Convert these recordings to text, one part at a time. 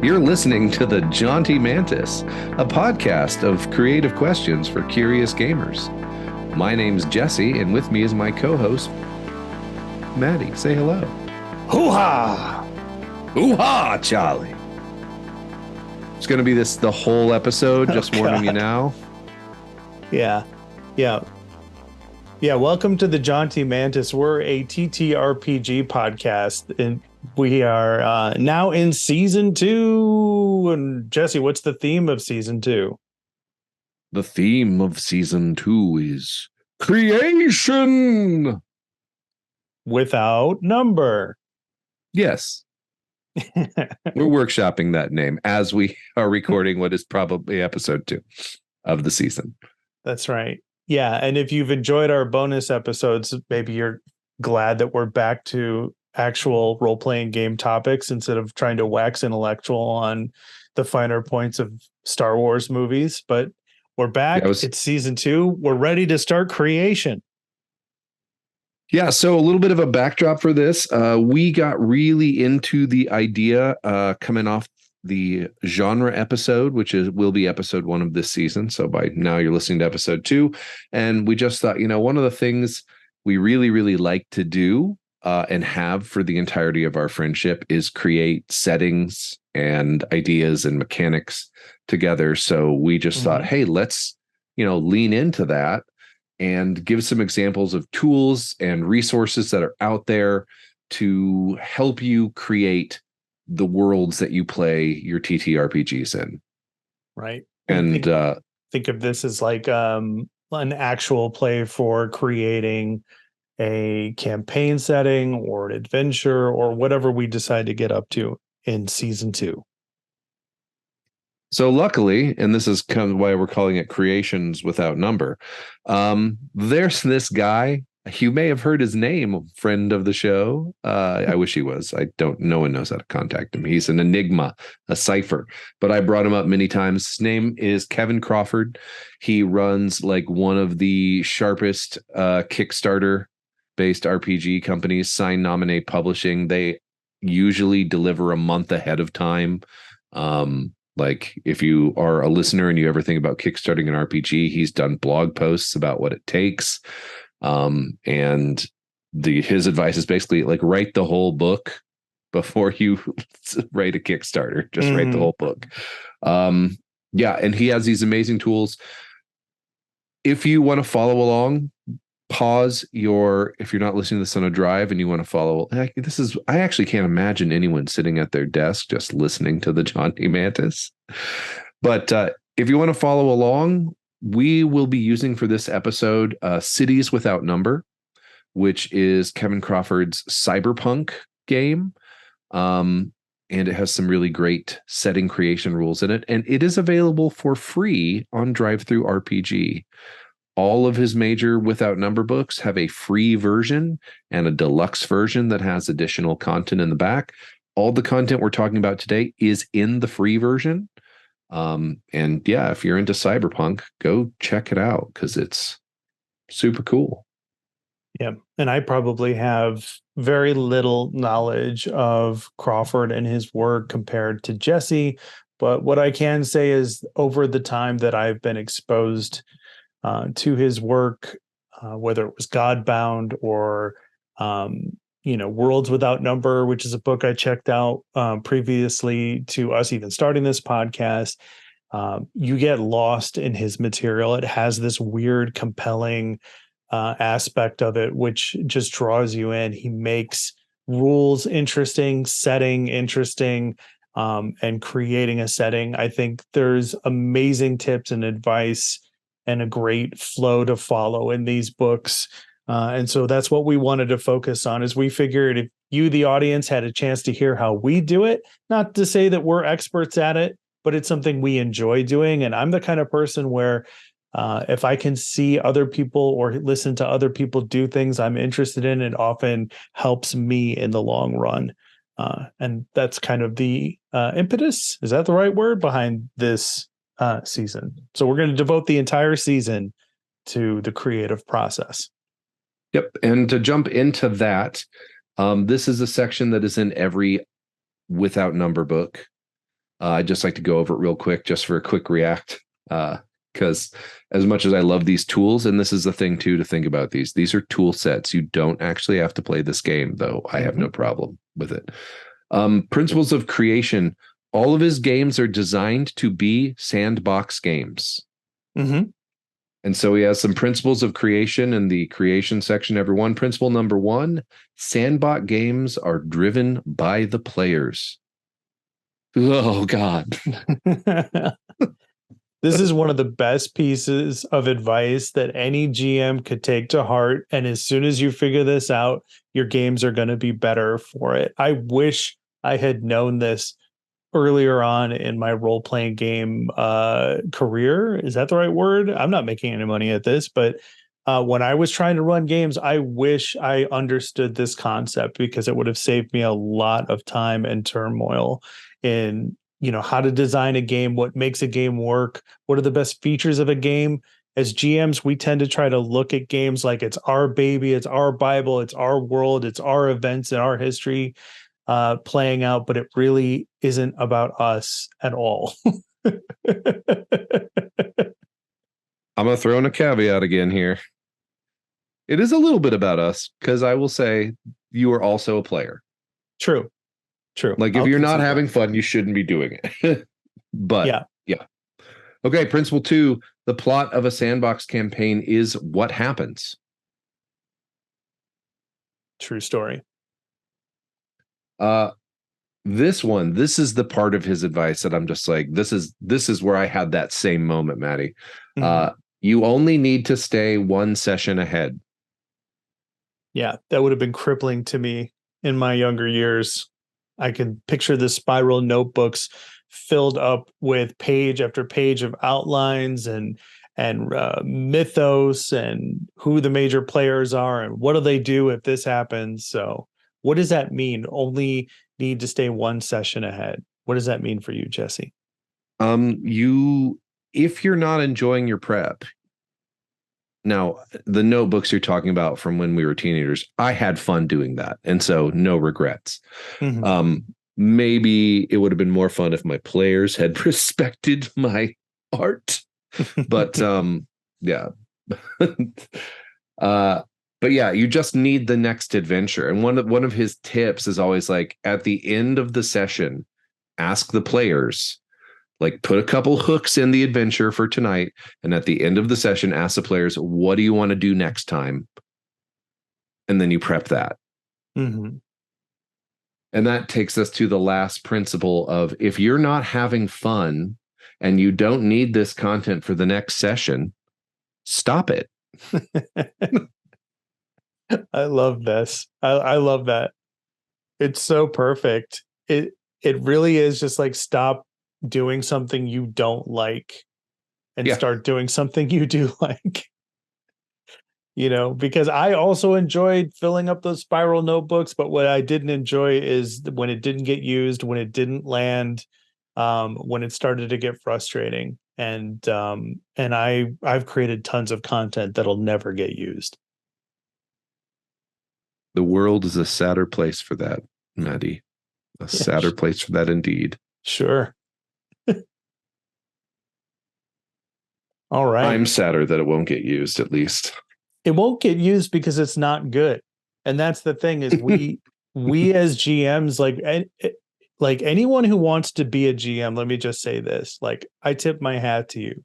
You're listening to the Jaunty Mantis, a podcast of creative questions for curious gamers. My name's Jesse, and with me is my co-host, Matty. Say hello. Hoo-ha! Hoo-ha, Charlie. It's going to be the whole episode, just warning you now. Yeah. Welcome to the Jaunty Mantis. We're a TTRPG podcast, and we are now in season 2. And Jesse, what's the theme of season 2? The theme of season 2 is creation without number. Yes. We're workshopping that name as we are recording what is probably episode 2 of the season. That's right. Yeah, and if you've enjoyed our bonus episodes, maybe you're glad that we're back to actual role-playing game topics instead of trying to wax intellectual on the finer points of Star Wars movies. But we're back. It's season 2. We're ready to start creation. Yeah, so a little bit of a backdrop for this. We got really into the idea coming off the genre episode, which will be episode 1 of this season. So by now you're listening to episode 2. And we just thought, one of the things we really, really like to do and have for the entirety of our friendship is create settings and ideas and mechanics together. So we just thought, hey, let's, lean into that and give some examples of tools and resources that are out there to help you create the worlds that you play your TTRPGs in. Right. And think of this as like an actual play for creating a campaign setting or an adventure or whatever we decide to get up to in season 2. So luckily, and this is kind of why we're calling it Creations Without Number, there's this guy. You may have heard his name, friend of the show. I wish he was. No one knows how to contact him. He's an enigma, a cipher, but I brought him up many times. His name is Kevin Crawford. He runs like one of the sharpest Kickstarter based RPG companies, Sine Nomine Publishing. They usually deliver a month ahead of time. Like if you are a listener and you ever think about kickstarting an RPG, he's done blog posts about what it takes. And his advice is basically like write the whole book before you write a Kickstarter. Just write the whole book. And he has these amazing tools. If you want to follow along, pause if you're not listening to this on a drive and you want to follow, I actually can't imagine anyone sitting at their desk just listening to the Jaunty Mantis. But if you want to follow along, we will be using for this episode Cities Without Number, which is Kevin Crawford's Cyberpunk game. And it has some really great setting creation rules in it. And it is available for free on Drive-Thru RPG. All of his major Without Number books have a free version and a deluxe version that has additional content in the back. All the content we're talking about today is in the free version. And yeah, if you're into Cyberpunk, go check it out because it's super cool. Yeah. And I probably have very little knowledge of Crawford and his work compared to Jesse. But what I can say is over the time that I've been exposed to his work, whether it was Godbound or, Worlds Without Number, which is a book I checked out previously to us even starting this podcast. You get lost in his material. It has this weird, compelling aspect of it, which just draws you in. He makes rules interesting, setting interesting, and creating a setting. I think there's amazing tips and advice and a great flow to follow in these books. And so that's what we wanted to focus on, is we figured if you, the audience, had a chance to hear how we do it, not to say that we're experts at it, but it's something we enjoy doing. And I'm the kind of person where if I can see other people or listen to other people do things I'm interested in, it often helps me in the long run. And that's kind of the impetus. Is that the right word behind this season? So we're going to devote the entire season to the creative process. Yep. And to jump into that, this is a section that is in every Without Number book. I'd just like to go over it real quick, just for a quick react. Because as much as I love these tools, and this is the thing too to think about, these are tool sets. You don't actually have to play this game, though I have no problem with it. Principles of creation. All of his games are designed to be sandbox games. Mm-hmm. And so he has some principles of creation in the creation section. Everyone, principle number 1, sandbox games are driven by the players. Oh, God. This is one of the best pieces of advice that any GM could take to heart. And as soon as you figure this out, your games are going to be better for it. I wish I had known this earlier on in my role-playing game career. Is that the right word? I'm not making any money at this, but when I was trying to run games, I wish I understood this concept, because it would have saved me a lot of time and turmoil in, how to design a game, what makes a game work, what are the best features of a game. As GMs, we tend to try to look at games like it's our baby, it's our Bible, it's our world, it's our events and our history playing out, but it really isn't about us at all. I'm going to throw in a caveat again here. It is a little bit about us, because I will say you are also a player. True. Like, if you're not having fun, you shouldn't be doing it. But yeah. Okay, principle 2, the plot of a sandbox campaign is what happens. True story. This is the part of his advice that I'm just like, this is where I had that same moment, Matty. Mm-hmm. You only need to stay one session ahead. Yeah, that would have been crippling to me in my younger years. I can picture the spiral notebooks filled up with page after page of outlines and mythos and who the major players are and what do they do if this happens. So what does that mean? Only need to stay one session ahead. What does that mean for you, Jesse? If you're not enjoying your prep, now the notebooks you're talking about from when we were teenagers, I had fun doing that, and so no regrets. Mm-hmm. Maybe it would have been more fun if my players had respected my art, but yeah. But yeah, you just need the next adventure. And one of his tips is always like, at the end of the session, ask the players, like, put a couple hooks in the adventure for tonight. And at the end of the session, ask the players, what do you want to do next time? And then you prep that. Mm-hmm. And that takes us to the last principle of, if you're not having fun and you don't need this content for the next session, stop it. I love this. I love that. It's so perfect. It really is just like, stop doing something you don't like and start doing something you do like. Because I also enjoyed filling up those spiral notebooks, but what I didn't enjoy is when it didn't get used, when it didn't land, when it started to get frustrating. And I've created tons of content that'll never get used. The world is a sadder place for that, Matty. Sadder place for that indeed. Sure. All right. I'm sadder that it won't get used, at least. It won't get used because it's not good. And that's the thing, is we as GMs, like anyone who wants to be a GM, let me just say this, like, I tip my hat to you.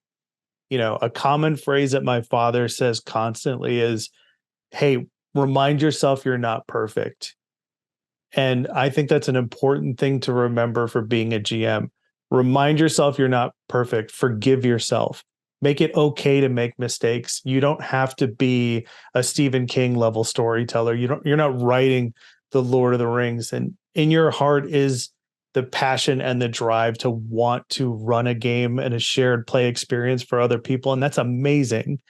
A common phrase that my father says constantly is, hey, remind yourself you're not perfect. And I think that's an important thing to remember for being a GM. Remind yourself you're not perfect. Forgive yourself. Make it okay to make mistakes. You don't have to be a Stephen King level storyteller. You're not writing the Lord of the Rings. And in your heart is the passion and the drive to want to run a game and a shared play experience for other people. And that's amazing.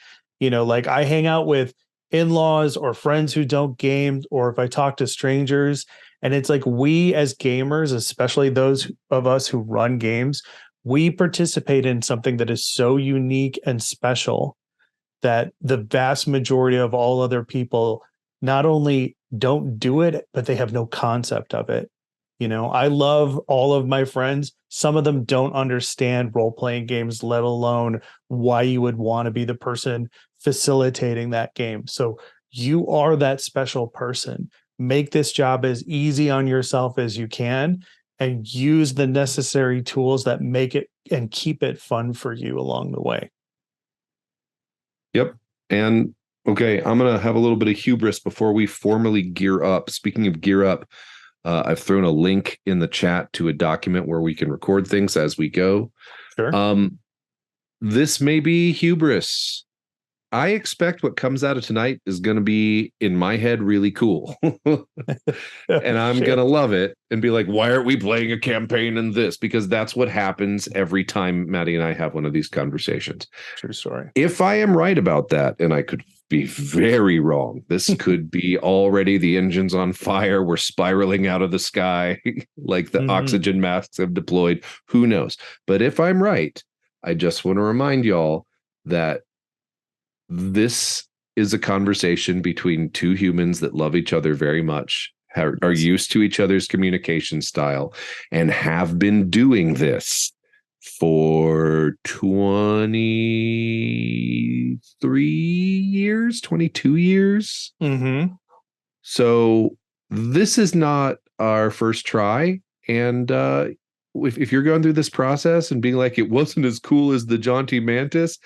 Like, I hang out with in-laws or friends who don't game, or if I talk to strangers, and it's like, we as gamers, especially those of us who run games, we participate in something that is so unique and special that the vast majority of all other people not only don't do it, but they have no concept of it. I love all of my friends. Some of them don't understand role-playing games, let alone why you would want to be the person facilitating that game. So you are that special person. Make this job as easy on yourself as you can and use the necessary tools that make it and keep it fun for you along the way. Yep. And okay, I'm going to have a little bit of hubris before we formally gear up. Speaking of gear up, I've thrown a link in the chat to a document where we can record things as we go. Sure. This may be hubris. I expect what comes out of tonight is going to be, in my head, really cool. And I'm going to love it and be like, why aren't we playing a campaign in this? Because that's what happens every time Matty and I have one of these conversations. True story. If I am right about that, and I could be very wrong, this could be already the engines on fire. We're spiraling out of the sky like the oxygen masks have deployed. Who knows? But if I'm right, I just want to remind y'all that this is a conversation between two humans that love each other very much, are used to each other's communication style, and have been doing this for 23 years, 22 years. So this is not our first try. And if you're going through this process and being like, it wasn't as cool as the Jaunty Mantis,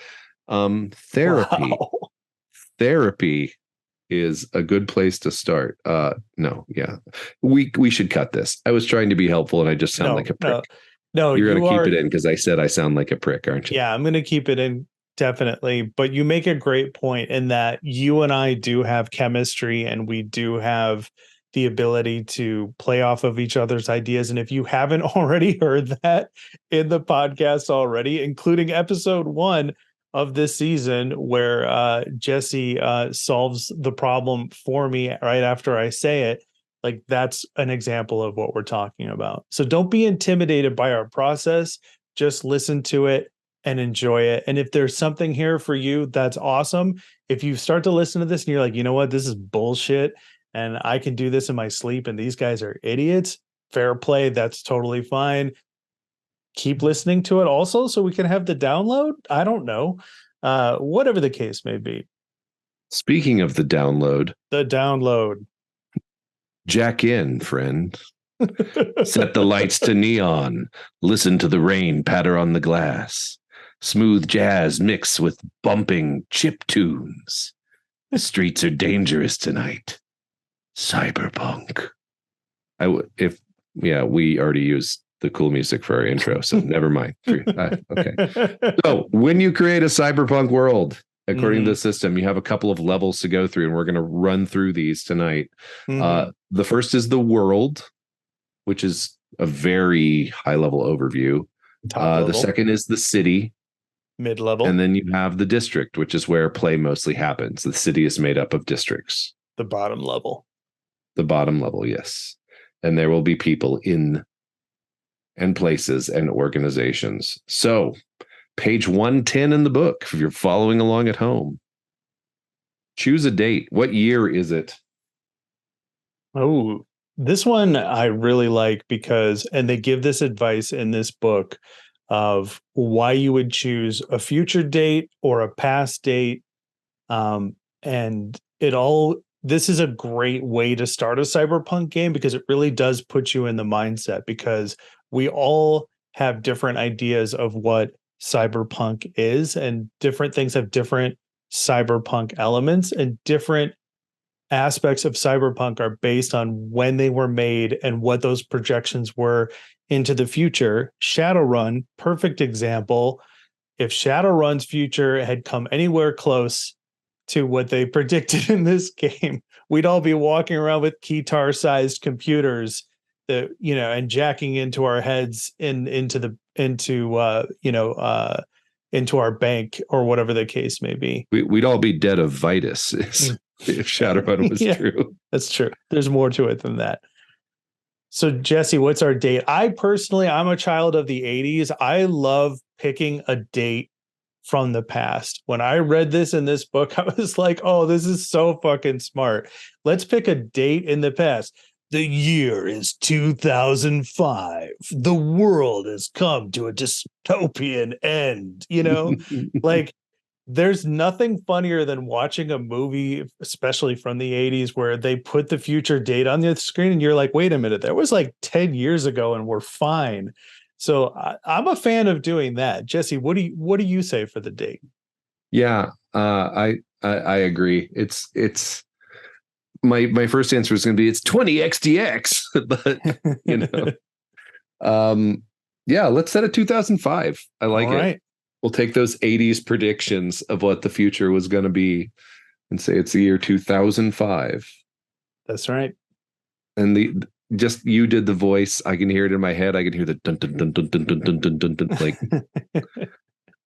therapy is a good place to start. We should cut this. I was trying to be helpful and I just sound like a prick. No, you're going to keep it in because I said I sound like a prick, aren't you? Yeah, I'm going to keep it in, definitely. But you make a great point in that you and I do have chemistry and we do have the ability to play off of each other's ideas. And if you haven't already heard that in the podcast already, including episode 1 of this season, where Jesse solves the problem for me right after I say it, like that's an example of what we're talking about. So don't be intimidated by our process. Just listen to it and enjoy it. And if there's something here for you, that's awesome. If you start to listen to this and you're like, you know what, this is bullshit and I can do this in my sleep and these guys are idiots, fair play. That's totally fine. Keep listening to it also so we can have the download. I don't know. Whatever the case may be. Speaking of the download. Jack in, friend. Set the lights to neon. Listen to the rain patter on the glass. Smooth jazz mix with bumping chip tunes. The streets are dangerous tonight. Cyberpunk. We already used the cool music for our intro, so never mind. Okay. So when you create a cyberpunk world, according to the system, you have a couple of levels to go through, and we're going to run through these tonight. The first is the world, which is a very high-level overview. The second is the city. Mid-level. And then you have the district, which is where play mostly happens. The city is made up of districts. The bottom level. The bottom level, yes. And there will be people in and places and organizations. So page 110 in the book, if you're following along at home, choose a date. What year is it? Oh, this one I really like and they give this advice in this book of why you would choose a future date or a past date. This is a great way to start a cyberpunk game because it really does put you in the mindset, because we all have different ideas of what cyberpunk is, and different things have different cyberpunk elements, and different aspects of cyberpunk are based on when they were made and what those projections were into the future. Shadowrun, perfect example. If Shadowrun's future had come anywhere close to what they predicted in this game, we'd all be walking around with keytar-sized computers that, and jacking into our heads into our bank or whatever the case may be. We'd all be dead of vitus if Shadowrun was true. That's true. There's more to it than that. So Jesse, what's our date? I'm a child of the 80s. I love picking a date from the past. When I read this in this book, I was like, oh, this is so fucking smart. Let's pick a date in the past. The year is 2005. The world has come to a dystopian end. Like, there's nothing funnier than watching a movie, especially from the 80s, where they put the future date on the screen and you're like, wait a minute, that was like 10 years ago and we're fine. So I'm a fan of doing that. Jesse, what do you say for the date? Yeah, I agree. It's my first answer is going to be it's 20xdx, but yeah, let's set it 2005. I like it. We'll take those 80s predictions of what the future was going to be and say it's the year 2005. That's right. And you did the voice. I can hear it in my head. I can hear the dun dun dun dun dun dun dun dun dun dun, like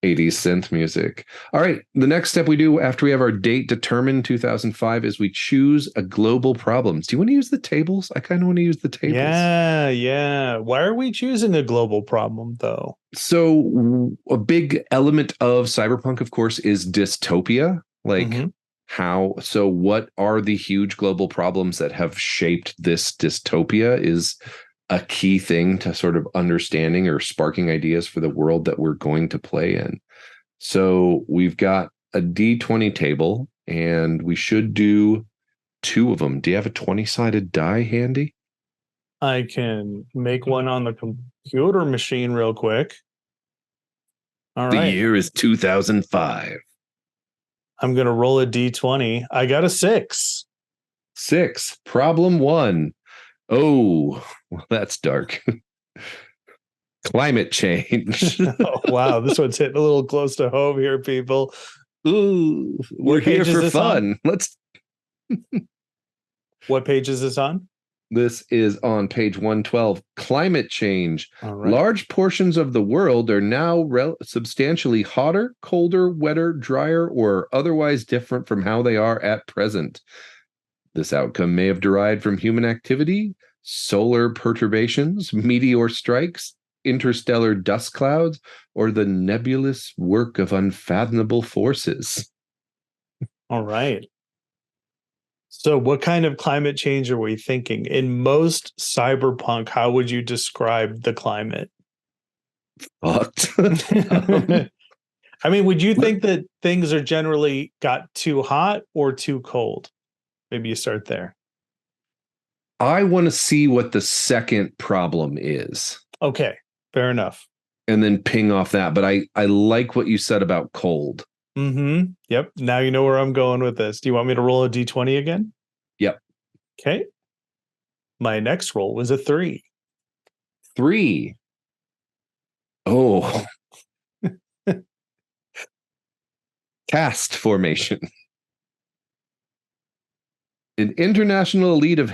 80s synth music. All right. The next step we do after we have our date determined, 2005, is we choose a global problem. Do you want to use the tables? I kind of want to use the tables. Yeah. Why are we choosing a global problem, though? So a big element of Cyberpunk, of course, is dystopia. Like what are the huge global problems that have shaped this dystopia is a key thing to sort of understanding or sparking ideas for the world that we're going to play in. So we've got a D20 table and we should do 2 of them. Do you have a 20-sided die handy? I can make one on the computer machine real quick. All right. The year is 2005. I'm going to roll a D20. I got a 6. 6. Problem 1. Oh, well, that's dark. Climate change. Oh, wow. This one's hitting a little close to home here, people. Ooh, we're here for fun. What page is this on? This is on page 112. Climate change. Right. Large portions of the world are now substantially hotter, colder, wetter, drier, or otherwise different from how they are at present. This outcome may have derived from human activity, solar perturbations, meteor strikes, interstellar dust clouds, or the nebulous work of unfathomable forces. All right. So what kind of climate change are we thinking? In most cyberpunk, how would you describe the climate? Fucked. I mean, would you think that things are generally got too hot or too cold? Maybe you start there. I want to see what the second problem is. Okay, fair enough. And then ping off that. But I like what you said about cold. Yep. Now you know where I'm going with this. Do you want me to roll a D20 again? Yep. Okay. My next roll was a 3. 3. Oh. Caste formation. An international elite of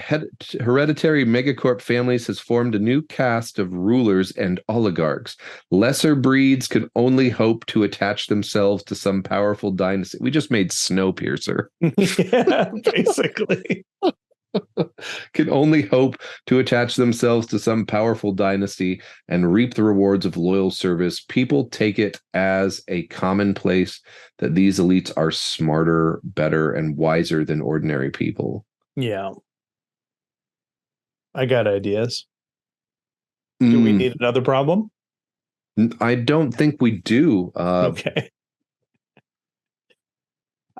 hereditary megacorp families has formed a new caste of rulers and oligarchs. Lesser breeds could only hope to attach themselves to some powerful dynasty. We just made Snowpiercer. Yeah, basically. Can only hope to attach themselves to some powerful dynasty and reap the rewards of loyal service. People take it as a commonplace that these elites are smarter, better, and wiser than ordinary people. Yeah. I got ideas. Do we need another problem? I don't think we do. Okay.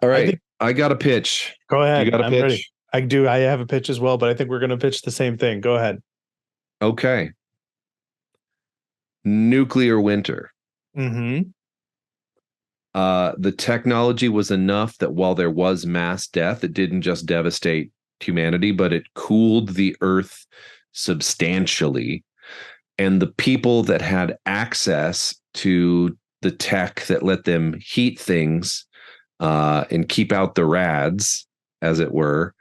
All right. I got a pitch. Go ahead. You got a pitch? Ready. I do. I have a pitch as well, but I think we're going to pitch the same thing. Go ahead. Okay. Nuclear winter. The technology was enough that while there was mass death, it didn't just devastate humanity, but it cooled the earth substantially. And the people that had access to the tech that let them heat things and keep out the rads, as it were,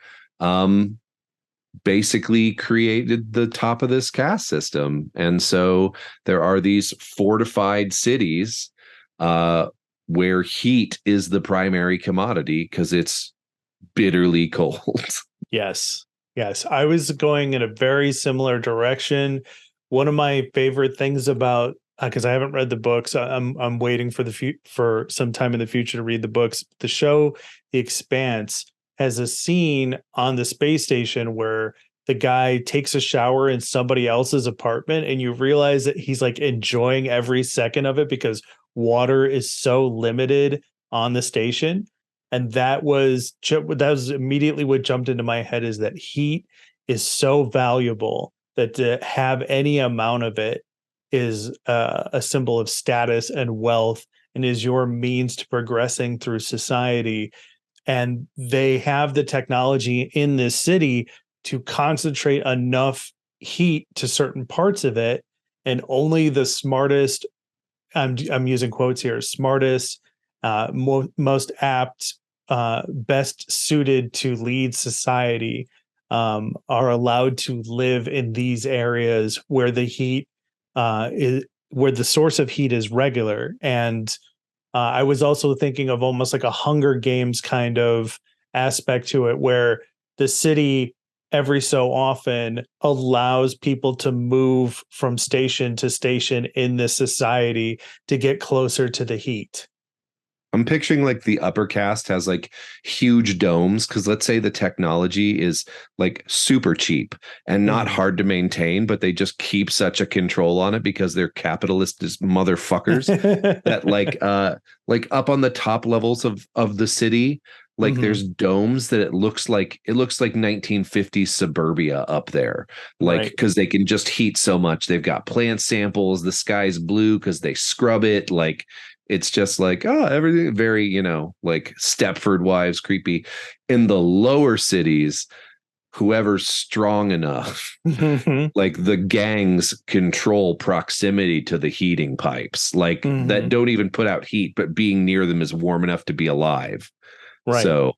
basically created the top of this caste system. And so there are these fortified cities where heat is the primary commodity because it's bitterly cold. Yes. I was going in a very similar direction. One of my favorite things about, because I haven't read the books, I'm waiting for some time in the future to read the books. The show The Expanse has a scene on the space station where the guy takes a shower in somebody else's apartment, and you realize that he's like enjoying every second of it because water is so limited on the station. And that was immediately what jumped into my head, is that heat is so valuable that to have any amount of it is a symbol of status and wealth, and is your means to progressing through society. And they have the technology in this city to concentrate enough heat to certain parts of it, and only the smartest, I'm using quotes here, smartest, most apt, best suited to lead society are allowed to live in these areas where the heat where the source of heat is regular. And I was also thinking of almost like a Hunger Games kind of aspect to it, where the city every so often allows people to move from station to station in this society to get closer to the heat. I'm picturing like the upper cast has like huge domes, because let's say the technology is like super cheap and not hard to maintain, but they just keep such a control on it because they're capitalist motherfuckers that like up on the top levels of the city, like there's domes that it looks like 1950s suburbia up there, like because they can just heat so much. They've got plant samples, the sky's blue because they scrub it, like it's just like, oh, everything very, like Stepford Wives creepy. In the lower cities, whoever's strong enough, like the gangs control proximity to the heating pipes, like that don't even put out heat, but being near them is warm enough to be alive. Right. So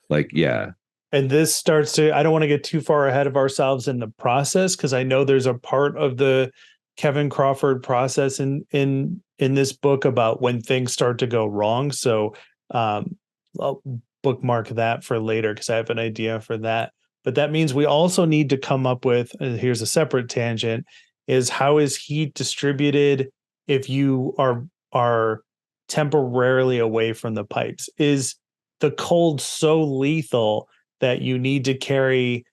like, yeah. And this starts to, I don't want to get too far ahead of ourselves in the process, because I know there's a part of the Kevin Crawford process in this book about when things start to go wrong. So I'll bookmark that for later, because I have an idea for that. But that means we also need to come up with, here's a separate tangent, is how is heat distributed if you are temporarily away from the pipes? Is the cold so lethal that you need to carry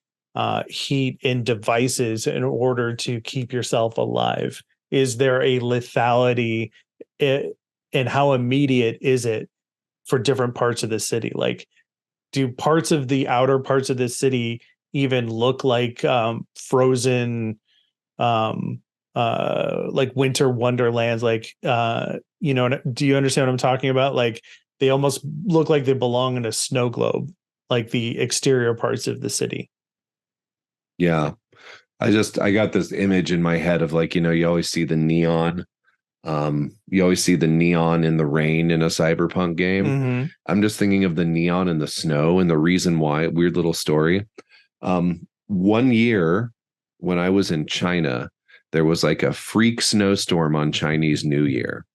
heat in devices in order to keep yourself alive? Is there a lethality, and how immediate is it for different parts of the city? Like, do parts of the outer parts of the city even look like frozen, like winter wonderlands? Like, do you understand what I'm talking about? Like, they almost look like they belong in a snow globe, like the exterior parts of the city. Yeah. I got this image in my head of like, you always see the neon. You always see the neon in the rain in a Cyberpunk game. I'm just thinking of the neon in the snow, and the reason why. Weird little story. 1 year when I was in China, there was like a freak snowstorm on Chinese New Year.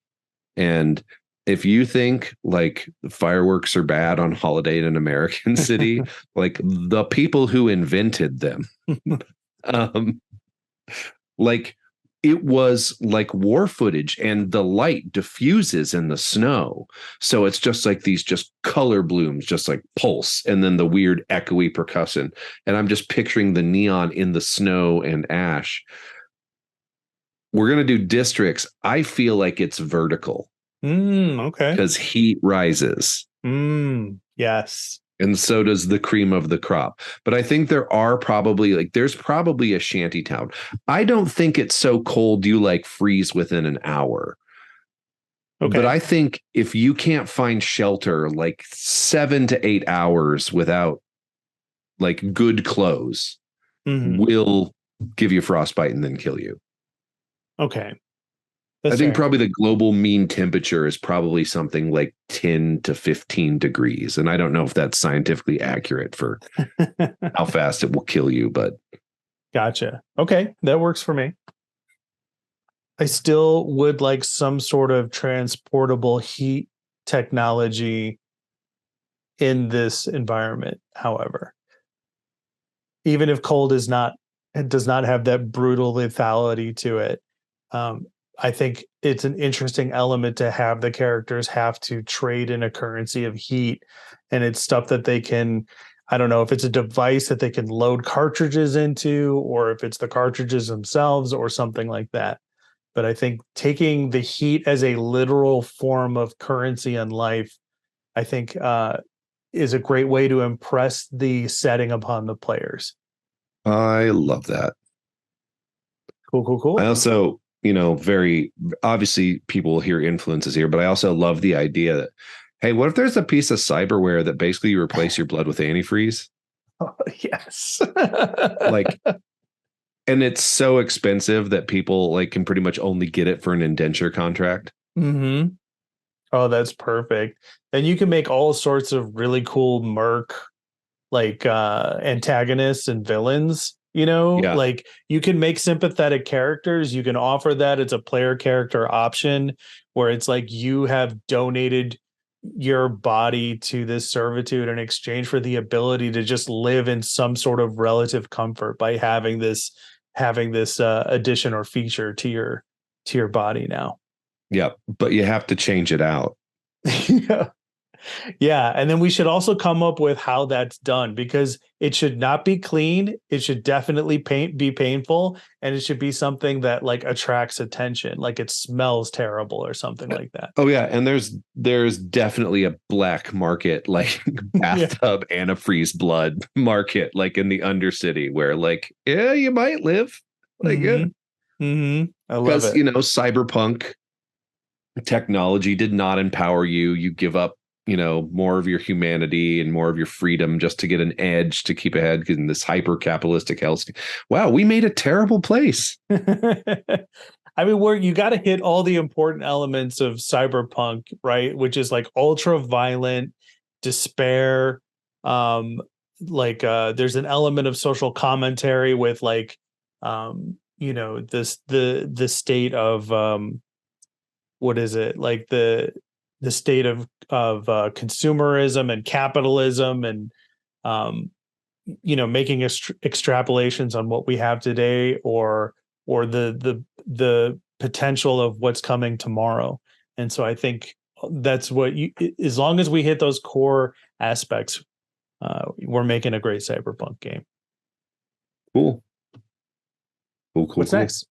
And if you think like fireworks are bad on holiday in an American city, like the people who invented them, like it was like war footage, and the light diffuses in the snow. So it's just like these just color blooms, just like pulse, and then the weird echoey percussion. And I'm just picturing the neon in the snow and ash. We're going to do districts. I feel like it's vertical. Okay. Because heat rises. Yes. And so does the cream of the crop. But I think there's probably a shanty town. I don't think it's so cold you like freeze within an hour. Okay. But I think if you can't find shelter like 7 to 8 hours without like good clothes, will give you frostbite and then kill you. Okay. I think probably the global mean temperature is probably something like 10 to 15 degrees. And I don't know if that's scientifically accurate for how fast it will kill you, but. Gotcha. Okay. That works for me. I still would like some sort of transportable heat technology in this environment, however. Even if cold does not have that brutal lethality to it. I think it's an interesting element to have the characters have to trade in a currency of heat, and it's stuff that they can I don't know if it's a device that they can load cartridges into, or if it's the cartridges themselves or something like that. But I think taking the heat as a literal form of currency in life, I think is a great way to impress the setting upon the players. I love that. Cool. I also, very obviously people hear influences here, but I also love the idea that, hey, what if there's a piece of cyberware that basically you replace your blood with antifreeze? Oh, yes. Like, and it's so expensive that people like can pretty much only get it for an indenture contract. Mm-hmm. Oh, that's perfect. And you can make all sorts of really cool merc like antagonists and villains, Yeah. like you can make sympathetic characters. You can offer that as a player character option where it's like you have donated your body to this servitude in exchange for the ability to just live in some sort of relative comfort by having this addition or feature to your body now. Yeah. But you have to change it out. Yeah. Yeah, and then we should also come up with how that's done, because it should not be clean. It should definitely be painful, and it should be something that like attracts attention, like it smells terrible or something like that. Oh yeah, and there's definitely a black market, like Yeah. bathtub antifreeze blood market, like in the Undercity, where like yeah, you might live, like yeah, I love because it. cyberpunk technology did not empower you. You give up, more of your humanity and more of your freedom just to get an edge to keep ahead in this hyper capitalistic hellscape. Wow, we made a terrible place. I mean, where you got to hit all the important elements of cyberpunk, right? Which is like ultra violent, despair. There's an element of social commentary with like, the state of what is it, like the state of consumerism and capitalism, and making extrapolations on what we have today, or the potential of what's coming tomorrow. And so I think that's what as long as we hit those core aspects, we're making a great cyberpunk game. Cool. What's next?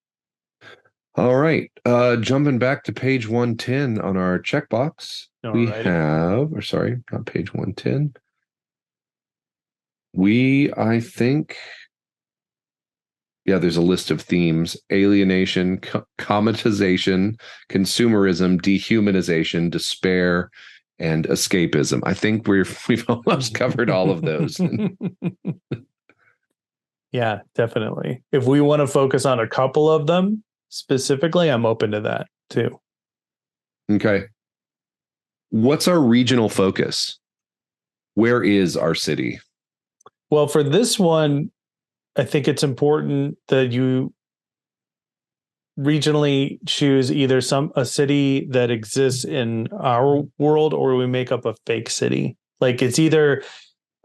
All right. Jumping back to page 110 on our checkbox, we have, or sorry, not page 110. I think, yeah, there's a list of themes: alienation, commoditization, consumerism, dehumanization, despair, and escapism. I think we've almost covered all of those. Yeah, definitely. If we want to focus on a couple of them specifically, I'm open to that too. Okay. What's our regional focus? Where is our city? Well, for this one, I think it's important that you regionally choose either a city that exists in our world, or we make up a fake city. Like it's either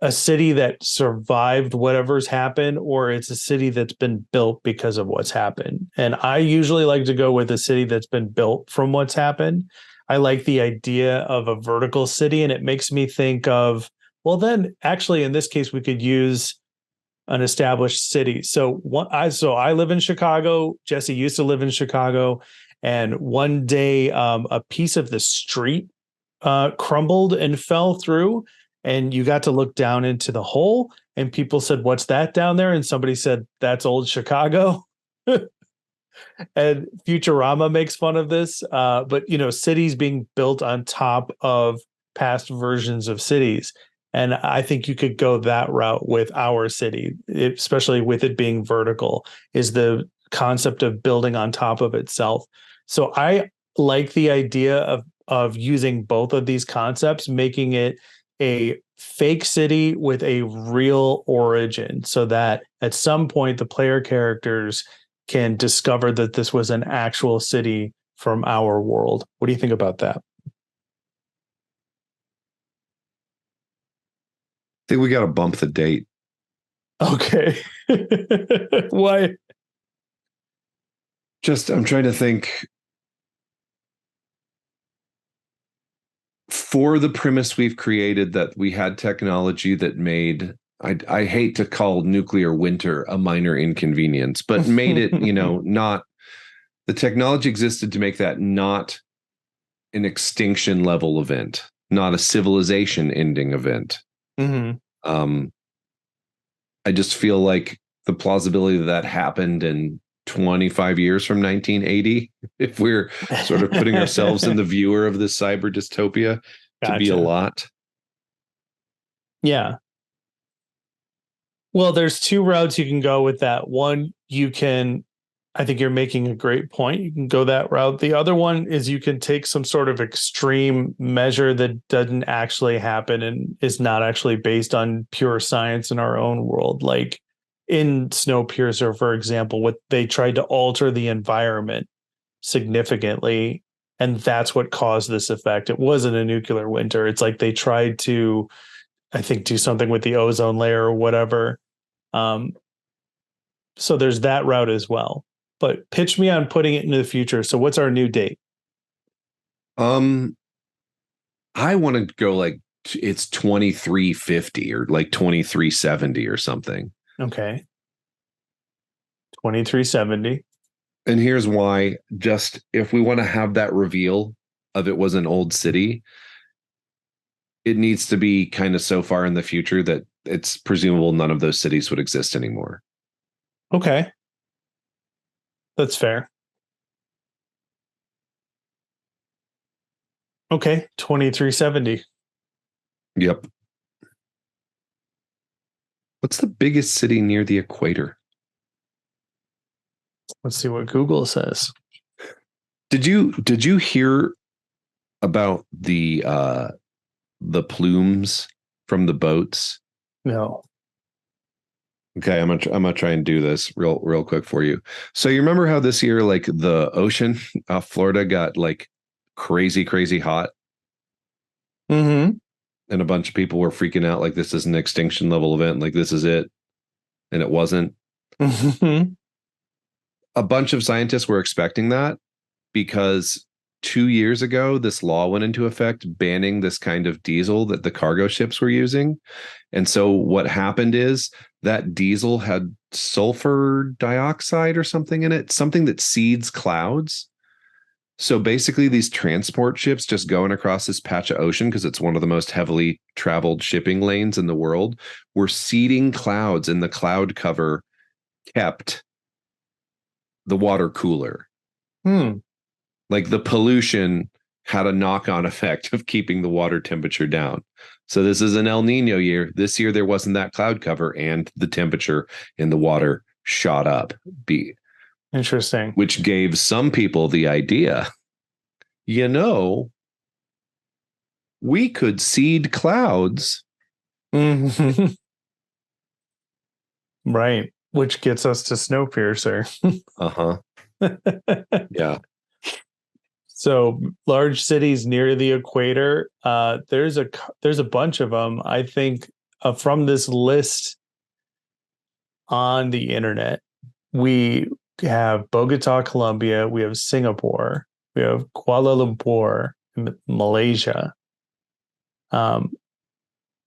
a city that survived whatever's happened, or it's a city that's been built because of what's happened. And I usually like to go with a city that's been built from what's happened. I like the idea of a vertical city, and it makes me think of, well, then actually in this case, we could use an established city. So I live in Chicago. Jesse used to live in Chicago. And one day a piece of the street crumbled and fell through, and you got to look down into the hole, and people said, "What's that down there?" And somebody said, "That's old Chicago." And Futurama makes fun of this, but cities being built on top of past versions of cities. And I think you could go that route with our city, especially with it being vertical, is the concept of building on top of itself. So I like the idea of using both of these concepts, making it a fake city with a real origin, so that at some point the player characters can discover that this was an actual city from our world. What do you think about that? I think we got to bump the date. Okay. Why? I'm trying to think. For the premise we've created, that we had technology that made I hate to call nuclear winter a minor inconvenience, but made it, not the technology existed to make that not an extinction level event, not a civilization ending event. Mm-hmm. I just feel like the plausibility that happened in 25 years from 1980, if we're sort of putting ourselves in the viewer of this cyber dystopia, to be a lot. Yeah. Well, there's two routes you can go with that. One, I think you're making a great point. You can go that route. The other one is you can take some sort of extreme measure that doesn't actually happen and is not actually based on pure science in our own world. Like in Snowpiercer, for example, they tried to alter the environment significantly, and that's what caused this effect. It wasn't a nuclear winter. It's like they tried to, I think, do something with the ozone layer or whatever. So there's that route as well. But pitch me on putting it into the future. So what's our new date? I want to go like it's 2350 or like 2370 or something. Okay. 2370. And here's why. Just if we want to have that reveal of it was an old city, it needs to be kind of so far in the future that it's presumable none of those cities would exist anymore. Okay. That's fair. Okay, 2370. Yep. What's the biggest city near the equator? Let's see what Google says. Did you hear about the plumes from the boats? No. Okay, I'm gonna try and do this real quick for you. So you remember how this year, like the ocean off Florida got like crazy hot, Mm-hmm. and a bunch of people were freaking out like this is an extinction level event, like this is it, and it wasn't. Mm-hmm. A bunch of scientists were expecting that because 2 years ago, this law went into effect banning this kind of diesel that the cargo ships were using. And so what happened is that diesel had sulfur dioxide or something in it, something that seeds clouds. So basically these transport ships just going across this patch of ocean, because it's one of the most heavily traveled shipping lanes in the world, were seeding clouds, and the cloud cover kept the water cooler. Like the pollution had a knock-on effect of keeping the water temperature down. So this is an El Nino year. This year there wasn't that cloud cover, and the temperature in the water shot up. Interesting. Which gave some people the idea, we could seed clouds. Mm-hmm. Right. Which gets us to Snowpiercer. Uh-huh. Yeah. So large cities near the equator, there's a bunch of them. I think from this list on the internet, we have Bogota, Colombia, we have Singapore, we have Kuala Lumpur, Malaysia. I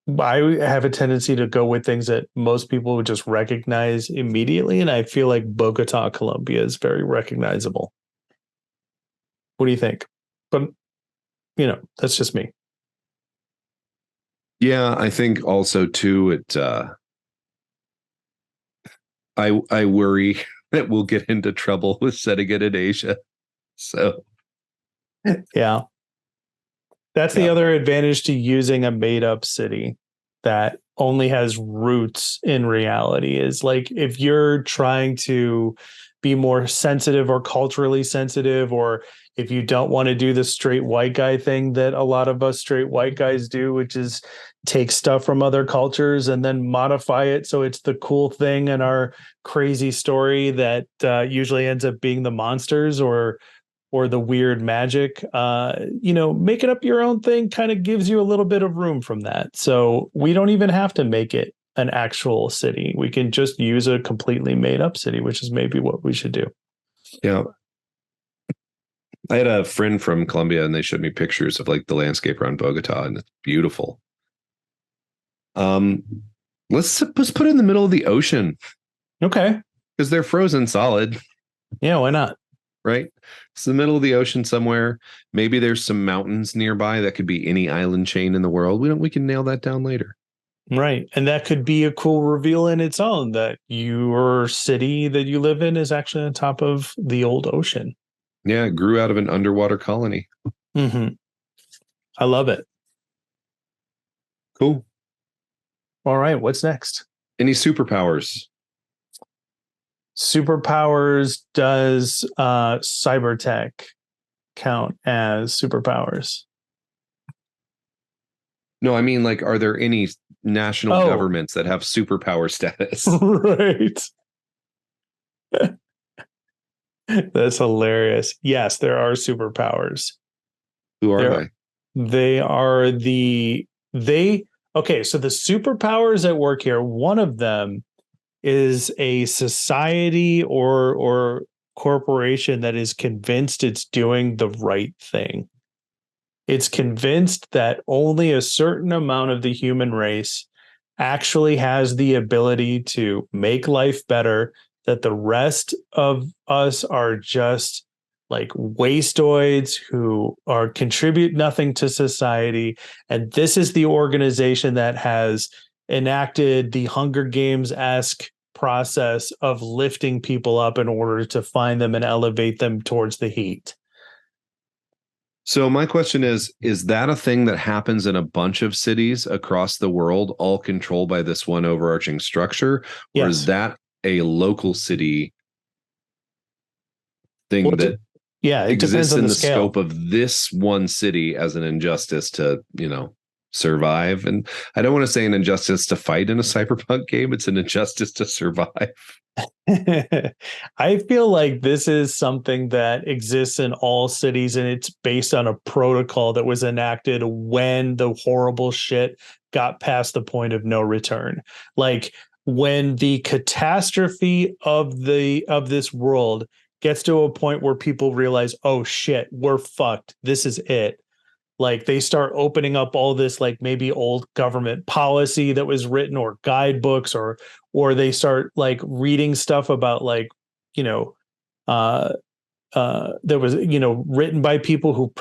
have a tendency to go with things that most people would just recognize immediately, and I feel like Bogota, Colombia is very recognizable. What do you think? But, that's just me. Yeah, I think also too, I worry that we'll get into trouble with setting it in Asia. So yeah. That's the other advantage to using a made up city that only has roots in reality, is like if you're trying to be more sensitive or culturally sensitive, or if you don't want to do the straight white guy thing that a lot of us straight white guys do, which is take stuff from other cultures and then modify it so it's the cool thing in our crazy story that usually ends up being the monsters or the weird magic, making up your own thing kind of gives you a little bit of room from that. So we don't even have to make it an actual city. We can just use a completely made up city, which is maybe what we should do. Yeah. I had a friend from Colombia, and they showed me pictures of like the landscape around Bogota, and it's beautiful. Let's put it in the middle of the ocean Okay. because they're frozen solid, Yeah, why not? right? It's the middle of the ocean somewhere. Maybe there's some mountains nearby. That could be any island chain in the world. We can nail that down later. Right. And that could be a cool reveal in its own, that your city that you live in is actually on top of the old ocean. Yeah, it grew out of an underwater colony. Mm-hmm. I love it. Cool. All right. What's next? Any superpowers? Superpowers. Does cybertech count as superpowers? No, I mean, like, are there any national Oh. governments that have superpower status? Right. That's hilarious. Yes, there are superpowers. Who are they? They are okay, so the superpowers at work here, one of them is a society or corporation that is convinced it's doing the right thing. It's convinced that only a certain amount of the human race actually has the ability to make life better, that the rest of us are just like wasteoids who are contribute nothing to society. And this is the organization that has enacted the Hunger Games-esque process of lifting people up in order to find them and elevate them towards the heat. So my question is that a thing that happens in a bunch of cities across the world, all controlled by this one overarching structure? Or Yes. Is that a local city thing that it exists depends on in the scale. scope of this one city as an injustice to, survive? And I don't want to say an injustice to fight in a cyberpunk game. It's an injustice to survive. I feel like this is something that exists in all cities, and it's based on a protocol that was enacted when the horrible shit got past the point of no return. Like when the catastrophe of this world gets to a point where people realize, oh shit, we're fucked. This is it. Like they start opening up all this, like maybe old government policy that was written or guidebooks, or they start like reading stuff about like, that was, written by people who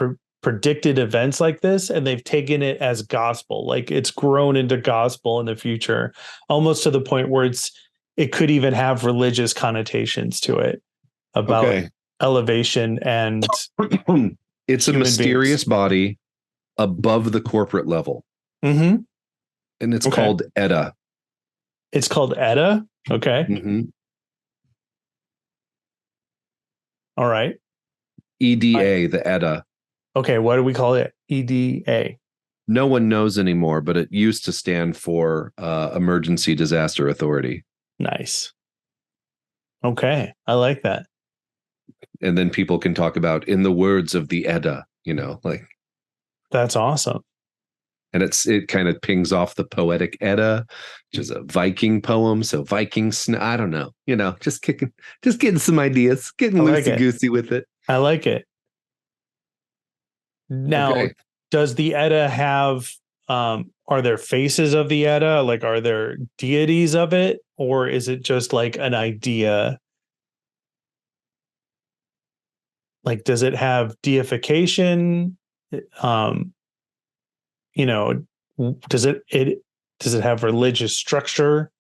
predicted events like this, and they've taken it as gospel. Like it's grown into gospel in the future, almost to the point where it could even have religious connotations to it about elevation and it's a mysterious body above the corporate level. Mm-hmm. And it's called EDA. It's called EDA? Okay. Mm-hmm. All right. EDA, the EDA. Okay, what do we call it? EDA. No one knows anymore, but it used to stand for Emergency Disaster Authority. Nice. Okay, I like that. And then people can talk about, in the words of the Edda, like. That's awesome. And it kind of pings off the Poetic Edda, which is a Viking poem. So Vikings, I don't know, just getting some ideas, getting loosey-goosey with it. I like it. Now, does the Edda have, are there faces of the Edda? Like, are there deities of it? Or is it just like an idea? Like, does it have deification? Does it have religious structure?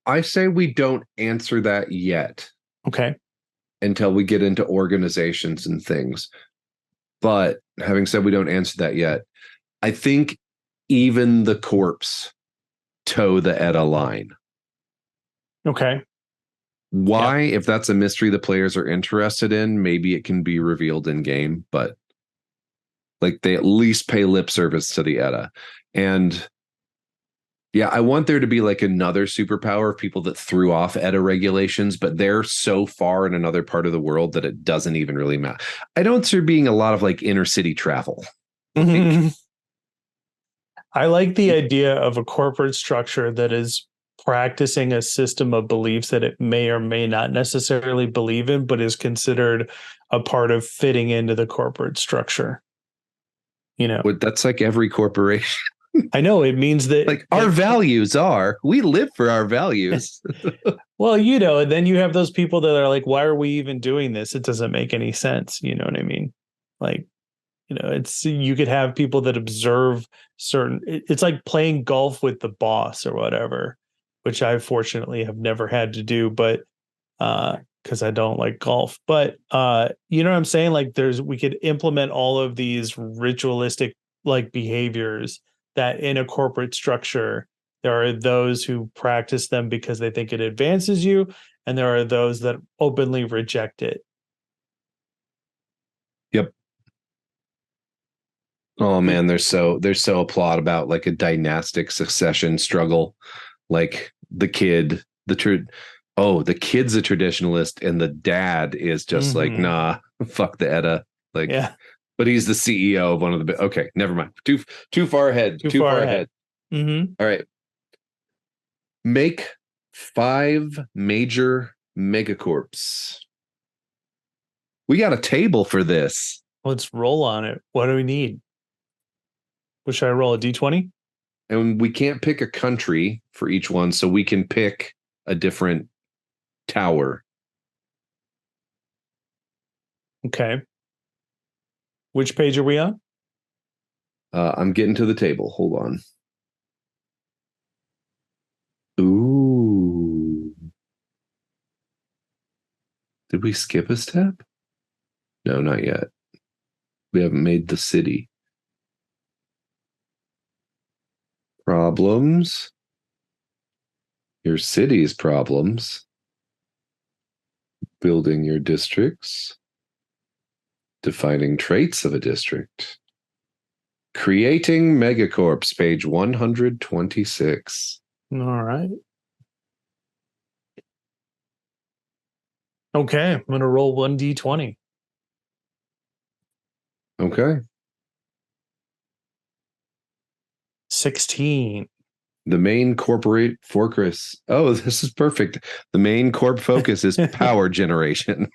I say we don't answer that yet. Okay. Until we get into organizations and things. But having said we don't answer that yet, I think even the corpse toe the Edda line. Okay. Why? Yeah. If that's a mystery the players are interested in, maybe it can be revealed in game, but like they at least pay lip service to the Edda. And yeah, I want there to be like another superpower of people that threw off Edda regulations, but they're so far in another part of the world that it doesn't even really matter. I don't see there being a lot of like inner city travel. Mm-hmm. I like the idea of a corporate structure that is practicing a system of beliefs that it may or may not necessarily believe in, but is considered a part of fitting into the corporate structure. That's like every corporation. I know it means that Like our values are, we live for our values. well, and then you have those people that are like, why are we even doing this? It doesn't make any sense. You know what I mean? Like, it's, you could have people that observe it's like playing golf with the boss or whatever, which I fortunately have never had to do, but because I don't like golf. But you know what I'm saying? Like we could implement all of these ritualistic like behaviors that in a corporate structure, there are those who practice them because they think it advances you, and there are those that openly reject it. Yep. Oh man, there's so a plot about like a dynastic succession struggle. Like the kid's a traditionalist, and the dad is just like, nah, fuck the Edda. Like, yeah. But he's the CEO of one of the okay, never mind. Too far ahead. Too far ahead. Mm-hmm. All right. Make 5 major megacorps. We got a table for this. Let's roll on it. What do we need? What should I roll? A D20? And we can't pick a country for each one, so we can pick a different tower. Okay. Which page are we on? I'm getting to the table. Hold on. Ooh. Did we skip a step? No, not yet. We haven't made the city. Problems. Your city's problems. Building your districts. Defining traits of a district. Creating megacorps, page 126. All right. Okay, I'm going to roll 1d20. Okay. 16. The main corporate focus. Oh, this is perfect. The main corp focus is power generation.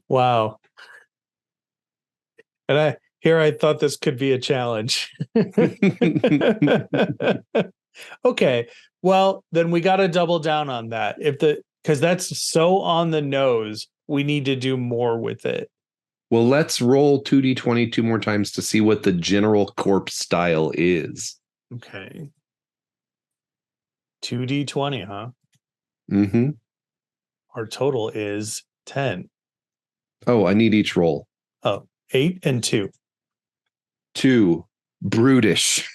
Wow. And I thought this could be a challenge. Okay. Well, then we got to double down on that. Because that's so on the nose, we need to do more with it. Well, let's roll 2d20 2 more times to see what the general corp style is. Okay. 2d20, huh? Mm-hmm. Our total is 10. Oh, I need each roll. Oh, 8 and 2. 2, brutish.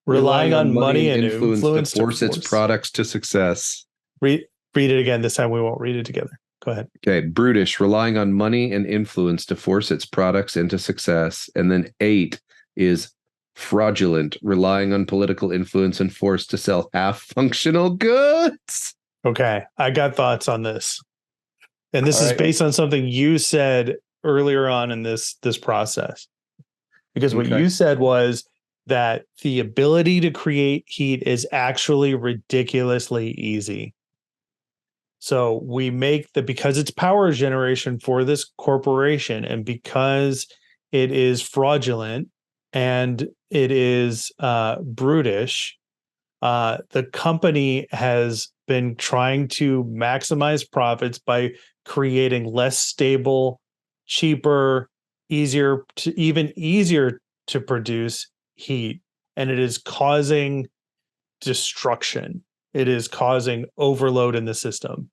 Relying on money and influence to force its products to success. Read it again. This time we won't read it together. Go ahead. Okay, brutish, relying on money and influence to force its products into success. And then 8 is fraudulent, relying on political influence and force to sell half-functional goods. Okay, I got thoughts on this. And this is based on something you said earlier on in this process. Because what you said was that the ability to create heat is actually ridiculously easy. So we make because it's power generation for this corporation, and because it is fraudulent and it is brutish, the company has been trying to maximize profits by creating less stable, cheaper, easier to produce heat, and it is causing destruction. It is causing overload in the system.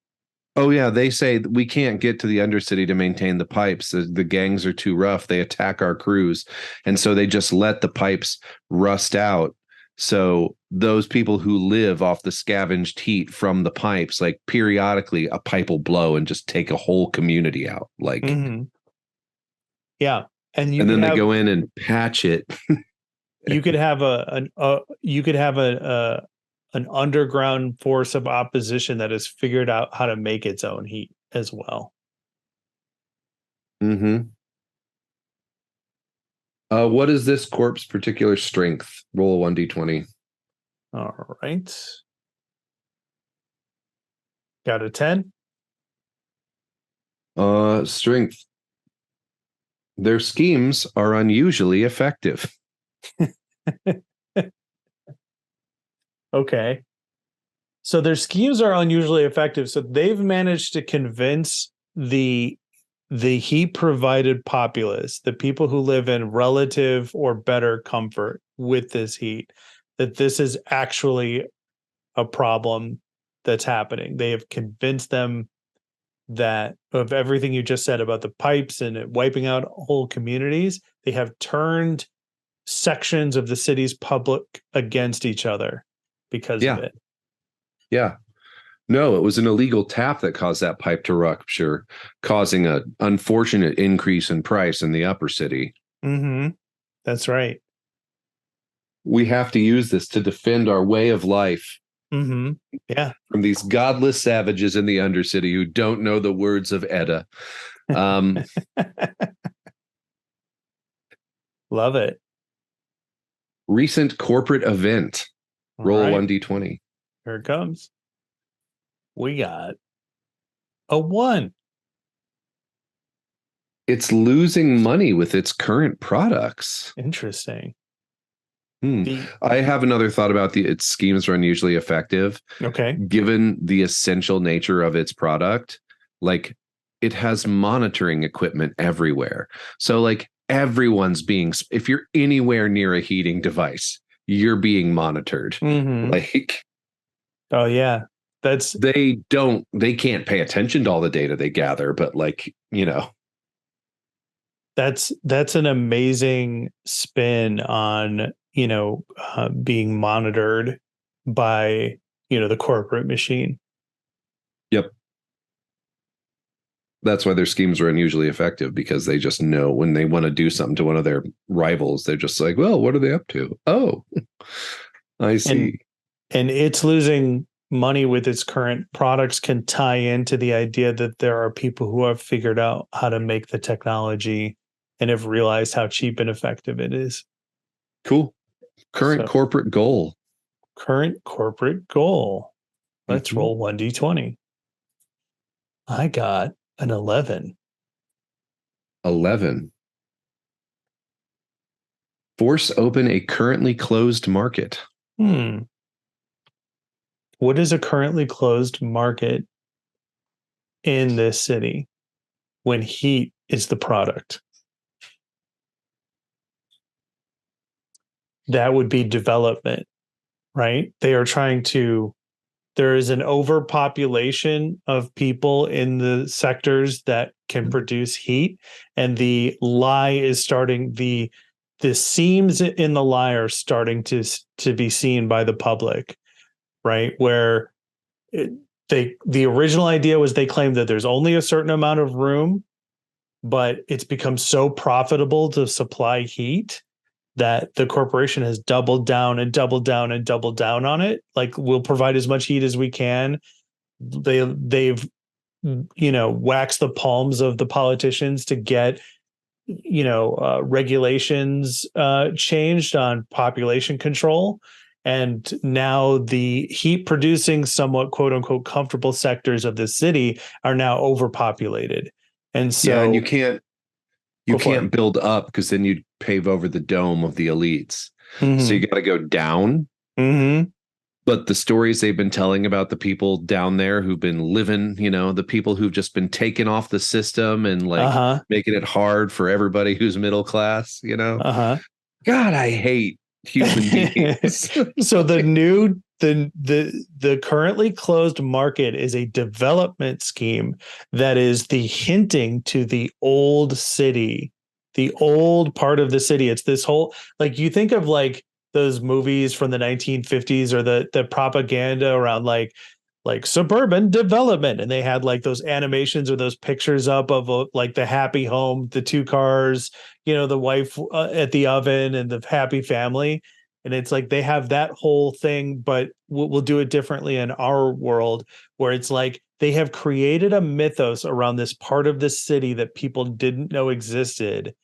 Oh yeah, they say we can't get to the Undercity to maintain the pipes. The gangs are too rough. They attack our crews, and so they just let the pipes rust out. So those people who live off the scavenged heat from the pipes, like periodically a pipe will blow and just take a whole community out. Like, yeah, and then they go in and patch it. You could have an underground force of opposition that has figured out how to make its own heat as well. What is this corp's particular strength? Roll a 1d20. All right. Got a 10. Strength. Their schemes are unusually effective. Okay. So their schemes are unusually effective. So they've managed to convince the heat provided populace, the people who live in relative or better comfort with this heat, that this is actually a problem that's happening. They have convinced them that of everything you just said about the pipes and it wiping out whole communities, they have turned sections of the city's public against each other because of Yeah. it. Yeah. No, it was an illegal tap that caused that pipe to rupture, causing an unfortunate increase in price in the upper city. Mm-hmm. That's right. We have to use this to defend our way of life. Mm-hmm. Yeah. From these godless savages in the undercity who don't know the words of Edda. Love it. Recent corporate event. Roll right. 1d20. Here it comes. We got a 1. It's losing money with its current products. Interesting. I have another thought about its schemes are unusually effective. Okay. Given the essential nature of its product, like it has monitoring equipment everywhere. So like everyone's being, if you're anywhere near a heating device, you're being monitored. Mm-hmm. Like, oh yeah, they can't pay attention to all the data they gather, but like, you know, that's an amazing spin on, you know, being monitored by, you know, the corporate machine. Yep. That's why their schemes are unusually effective, because they just know when they want to do something to one of their rivals, they're just like, well, what are they up to? Oh, I see. And it's losing money with its current products can tie into the idea that there are people who have figured out how to make the technology and have realized how cheap and effective it is. Cool. Current corporate goal. Current corporate goal. Let's roll 1d20. I got an 11. 11. Force open a currently closed market. What is a currently closed market in this city when heat is the product? That would be development, right? They are trying to, there is an overpopulation of people in the sectors that can produce heat, and the lie is starting, the seams in the lie are starting to be seen by the public, right? Where the original idea was they claimed that there's only a certain amount of room, but it's become so profitable to supply heat that the corporation has doubled down and doubled down and doubled down on it. Like, we'll provide as much heat as we can. They've, you know, waxed the palms of the politicians to get, you know, regulations changed on population control. And now the heat producing, somewhat quote unquote comfortable sectors of the city are now overpopulated. And so, yeah, and you can't build up, because then you'd pave over the dome of the elites. Mm-hmm. So you got to go down. Mm-hmm. But the stories they've been telling about the people down there who've been living, you know, the people who've just been taken off the system and like making it hard for everybody who's middle class, you know. God, I hate human beings. So the currently closed market is a development scheme that is the hinting to the old city, the old part of the city. It's this whole, like, you think of like those movies from the 1950s or the propaganda around like suburban development, and they had like those animations or those pictures up of like the happy home, the 2 cars, you know, the wife at the oven and the happy family. And it's like they have that whole thing, but we'll do it differently in our world, where it's like they have created a mythos around this part of the city that people didn't know existed,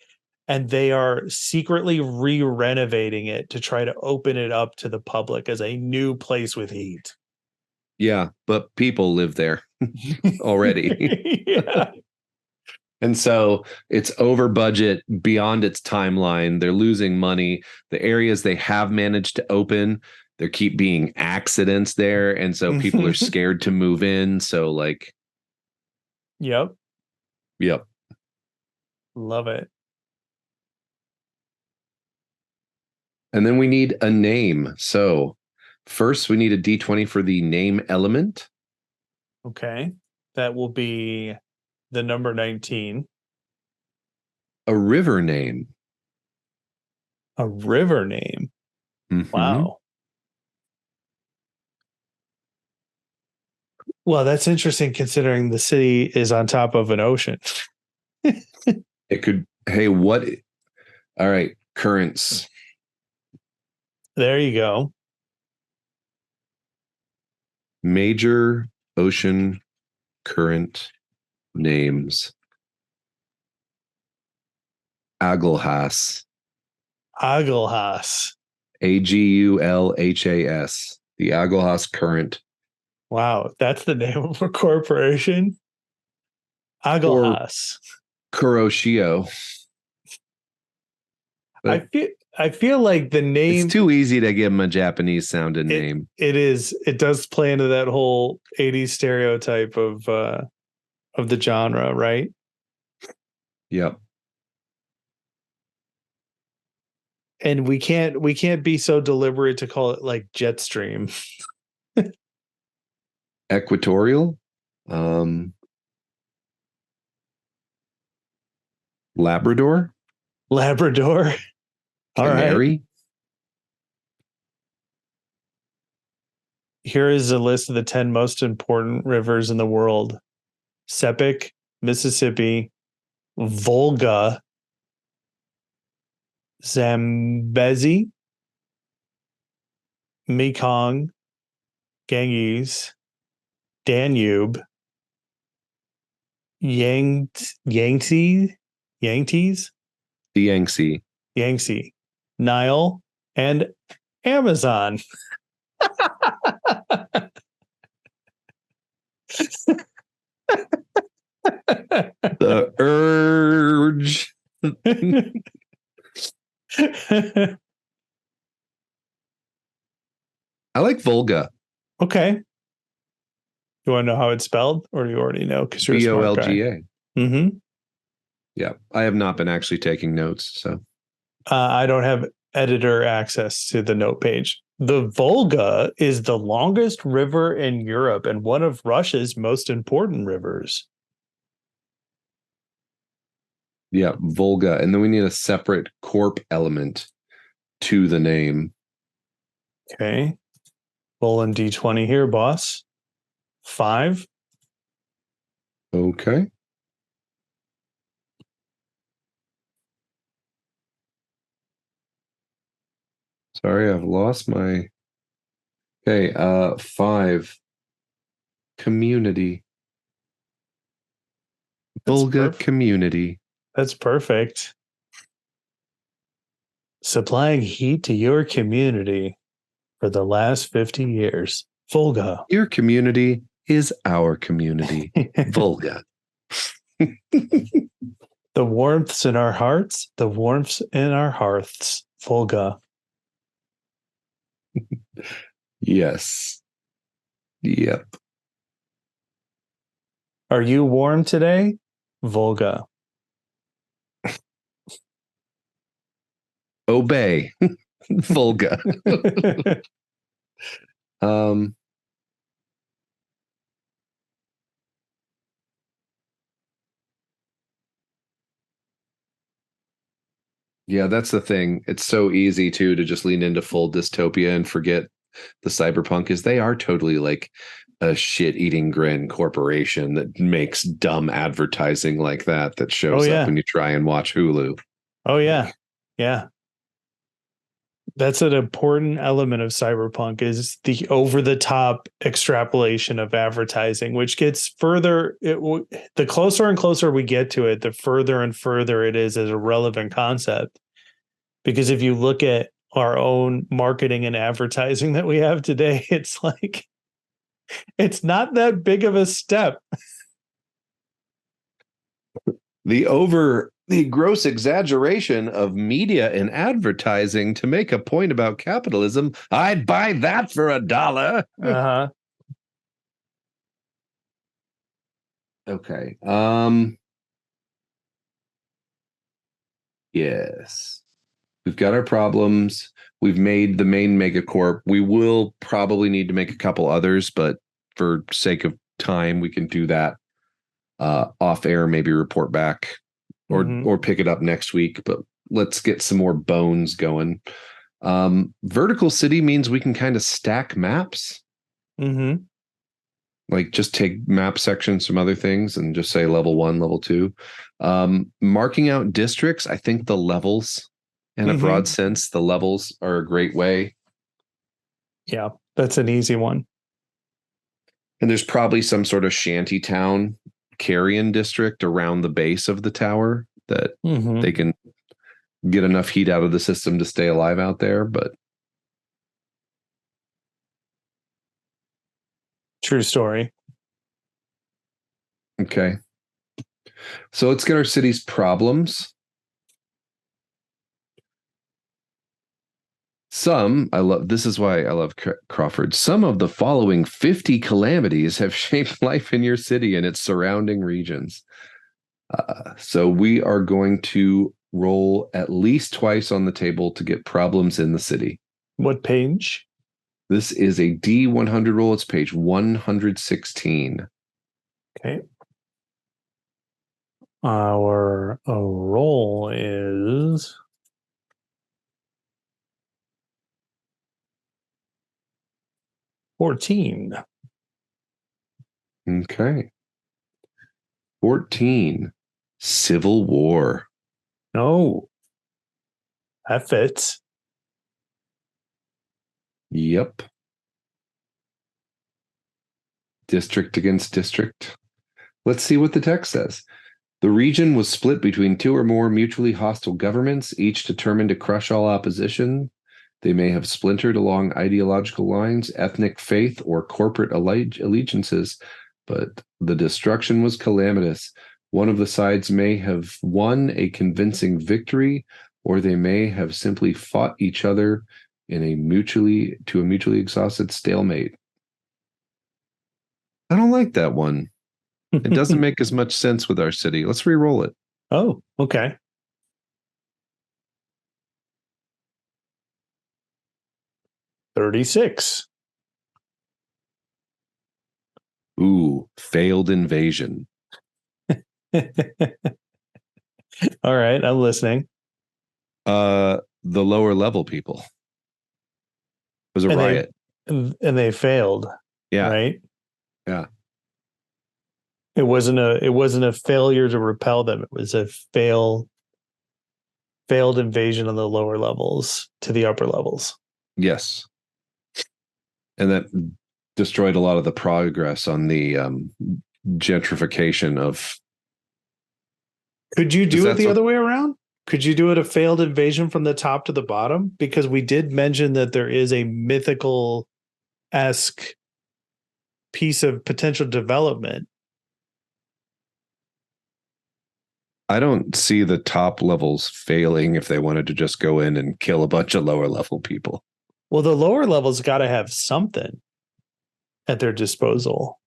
and they are secretly re-renovating it to try to open it up to the public as a new place with heat. Yeah, but people live there already. Yeah. And so it's over budget, beyond its timeline. They're losing money. The areas they have managed to open, there keep being accidents there. And so people are scared to move in. So, like, Yep. yep. Love it. And then we need a name. So first, we need a D20 for the name element. Okay. That will be the number 19. A river name. A river name. Mm-hmm. Wow. Well, that's interesting considering the city is on top of an ocean. It could, hey, what? All right, currents. There you go. Major ocean current names. Agulhas. Agulhas. Agulhas. The Agulhas Current. Wow, that's the name of a corporation. Agulhas. Kuroshio. I feel like the name. It's too easy to give him a Japanese sounding name. It is. It does play into that whole 80s stereotype of the genre, right? Yep. And we can't be so deliberate to call it like Jetstream. Equatorial. Labrador. Labrador. All Canary. right. Here is a list of the 10 most important rivers in the world. Sepik, Mississippi, Volga, Zambezi, Mekong, Ganges, Danube, Yangtze, The Yangtze. Nile, and Amazon. The urge. I like Volga. Okay. You want to know how it's spelled, or do you already know? Because you're a smart guy. Volga. Mm-hmm. Yeah, I have not been actually taking notes, so I don't have editor access to the note page. The Volga is the longest river in Europe and one of Russia's most important rivers. Yeah, Volga. And then we need a separate corp element to the name. Okay. Rolling D20 here, boss. 5. Okay. Sorry, I've lost my. Okay, 5. Community. Volga community. That's perfect. Supplying heat to your community for the last 50 years. Volga. Your community is our community. Volga. The warmths in our hearts, the warmths in our hearths. Volga. Yes. Yep. Are you warm today? Volga. Obey. Volga. Yeah, that's the thing. It's so easy to just lean into full dystopia and forget the cyberpunk is they are totally like a shit-eating grin corporation that makes dumb advertising like that shows up when you try and watch Hulu. Oh yeah. Yeah. That's an important element of cyberpunk is the over-the-top extrapolation of advertising, which gets further. The closer and closer we get to it, the further and further it is as a relevant concept. Because if you look at our own marketing and advertising that we have today, it's like, it's not that big of a step. The gross exaggeration of media and advertising to make a point about capitalism. I'd buy that for $1. Uh-huh. Okay. Yes. We've got our problems. We've made the main megacorp. We will probably need to make a couple others, but for sake of time, we can do that off air, maybe report back or pick it up next week. But let's get some more bones going. Vertical city means we can kind of stack maps. Mm-hmm. Like just take map sections from other things and just say level 1, level 2. Marking out districts, I think the levels, in a broad sense, the levels are a great way. Yeah, that's an easy one. And there's probably some sort of shanty town carrion district around the base of the tower that they can get enough heat out of the system to stay alive out there. But true story. Okay. So let's get our city's problems. This is why I love Crawford. Some of the following 50 calamities have shaped life in your city and its surrounding regions. So we are going to roll at least twice on the table to get problems in the city. What page? This is a D100 roll. It's page 116. Okay. Our roll is 14. Okay. 14. Civil War. Oh, that fits. Yep. District against district. Let's see what the text says. The region was split between 2 or more mutually hostile governments, each determined to crush all opposition. They may have splintered along ideological lines, ethnic faith, or corporate allegiances, but the destruction was calamitous. One of the sides may have won a convincing victory, or they may have simply fought each other in a mutually exhausted stalemate. I don't like that one. It doesn't make as much sense with our city. Let's re-roll it. Oh, okay. $36. Ooh, failed invasion. All right, I'm listening. The lower level people. It was a riot. And they failed. Yeah. Right? Yeah. It wasn't a failure to repel them. It was a failed invasion of the lower levels to the upper levels. Yes. And that destroyed a lot of the progress on the gentrification of. Could you do it the other way around? Could you do it a failed invasion from the top to the bottom? Because we did mention that there is a mythical-esque piece of potential development. I don't see the top levels failing if they wanted to just go in and kill a bunch of lower level people. Well, the lower levels got to have something at their disposal.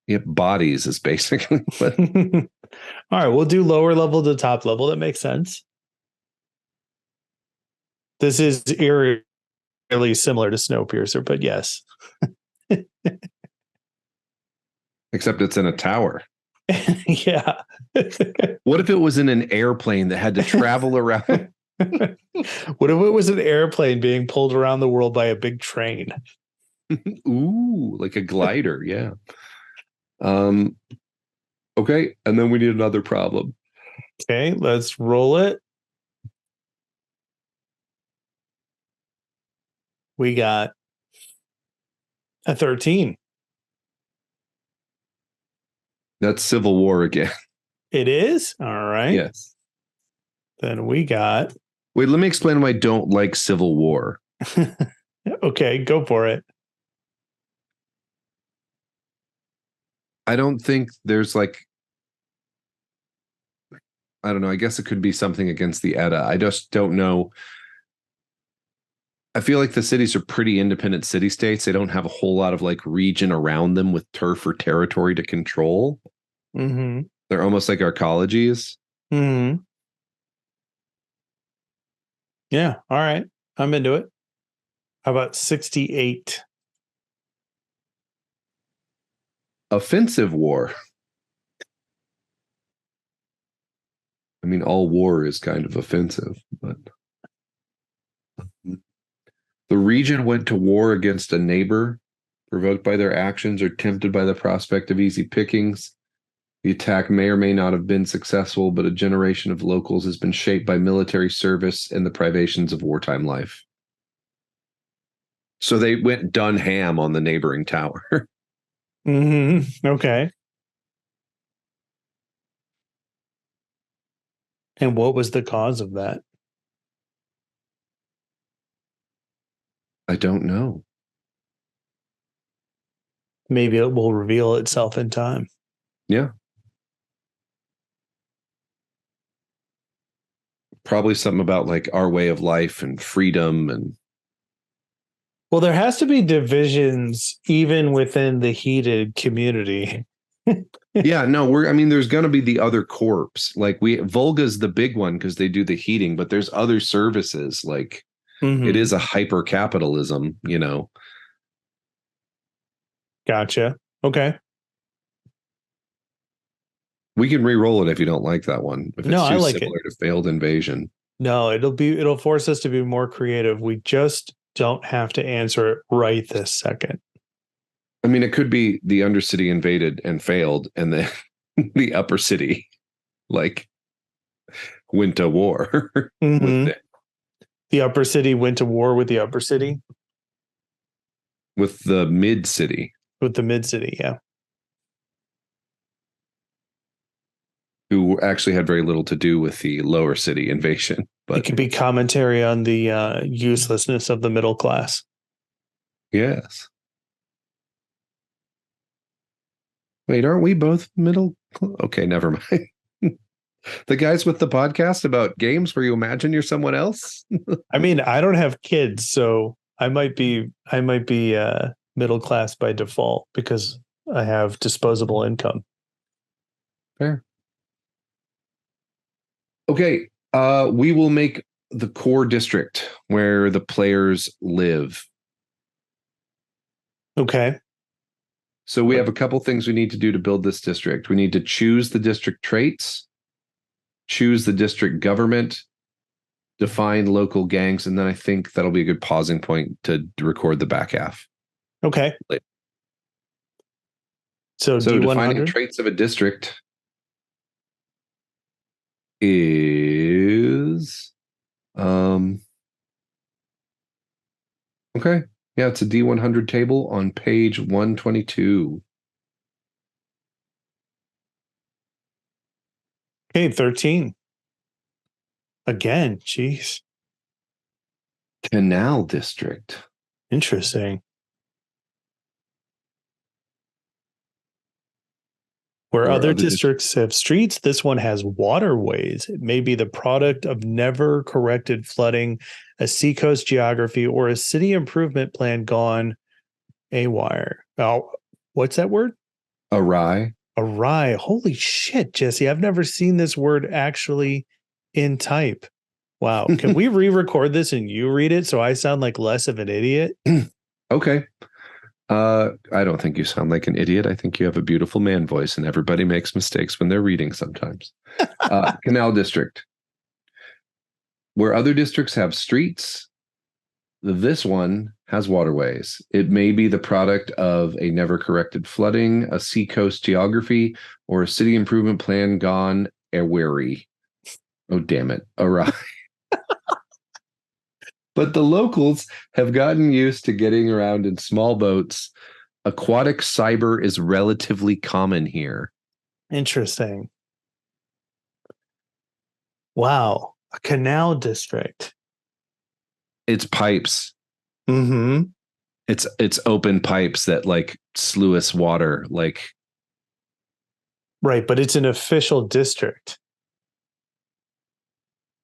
Yep, bodies is basically what. All right, we'll do lower level to top level. That makes sense. This is eerily similar to Snowpiercer, but yes. Except it's in a tower. Yeah. What if it was in an airplane that had to travel around? What if it was an airplane being pulled around the world by a big train? Ooh, like a glider. Yeah. Okay. And then we need another problem. Okay, let's roll it. We got a 13. That's Civil War again. It is? All right. Yes. Then we got. Wait, let me explain why I don't like Civil War. Okay, go for it. I don't think there's like I don't know. I guess it could be something against the Edda. I just don't know. I feel like the cities are pretty independent city states. They don't have a whole lot of like region around them with turf or territory to control. Mm-hmm. They're almost like arcologies. Mm-hmm. Yeah. All right. I'm into it. How about 68? Offensive war. I mean, all war is kind of offensive, but the region went to war against a neighbor, provoked by their actions or tempted by the prospect of easy pickings. The attack may or may not have been successful, but a generation of locals has been shaped by military service and the privations of wartime life. So they went done ham on the neighboring tower. Mm-hmm. Okay. And what was the cause of that? I don't know. Maybe it will reveal itself in time. Yeah. Probably something about like our way of life and freedom and Well, there has to be divisions even within the heated community. yeah, no, there's gonna be the other corps. Like Volga's the big one because they do the heating, but there's other services. Like it is a hyper capitalism, you know. Gotcha. Okay. We can re-roll it if you don't like that one. If it's No, I too like similar it. to failed invasion. No, it'll force us to be more creative. We just don't have to answer it right this second. I mean, it could be the undercity invaded and failed, and then the upper city like went to war Mm-hmm. with it. The upper city went to war with the upper city. With the mid city. With the mid city, yeah. Who actually had very little to do with the lower city invasion. But it could be commentary on the uselessness of the middle class. Yes. Wait, aren't we both middle? Okay, never mind. The guys with the podcast about games where you imagine you're someone else. I mean, I don't have kids, so I might be middle class by default because I have disposable income. Fair. Okay, we will make the core district where the players live. Okay. So we have a couple things we need to do to build this district. We need to choose the district traits, choose the district government, define local gangs, and then I think that'll be a good pausing point to record the back half. Okay. So defining traits of a district is okay. Yeah, it's a D100 table on page 122. Okay, 13. Again, jeez. Canal district. Interesting. Where other districts have streets, this one has waterways. It may be the product of never corrected flooding, a seacoast geography, or a city improvement plan gone awry. Oh, what's that word? Awry. Awry. Holy shit, Jesse. I've never seen this word actually in type. Wow. Can we re-record this and you read it so I sound like less of an idiot? Okay. I don't think you sound like an idiot. I think you have a beautiful man voice, and everybody makes mistakes when they're reading sometimes. Canal district. Where other districts have streets, this one has waterways. It may be the product of a never corrected flooding, a seacoast geography, or a city improvement plan gone awry. Oh, damn it. Awry. But the locals have gotten used to getting around in small boats. Aquatic cyber is relatively common here. Interesting. Wow. A canal district. It's pipes. Mm-hmm. It's open pipes that like sluice water. Like right, but it's an official district.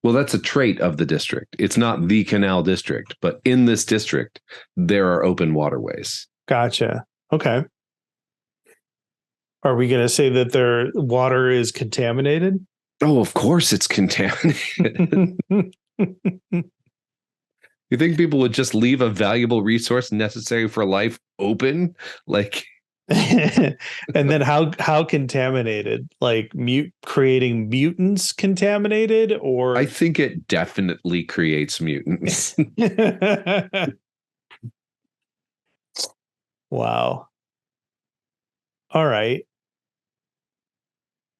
Well, that's a trait of the district. It's not the canal district, but in this district, there are open waterways. Gotcha. Okay. Are we going to say that their water is contaminated? Oh, of course it's contaminated. You think people would just leave a valuable resource necessary for life open? Like, and then how contaminated? Like creating mutants contaminated, or I think it definitely creates mutants. Wow. All right.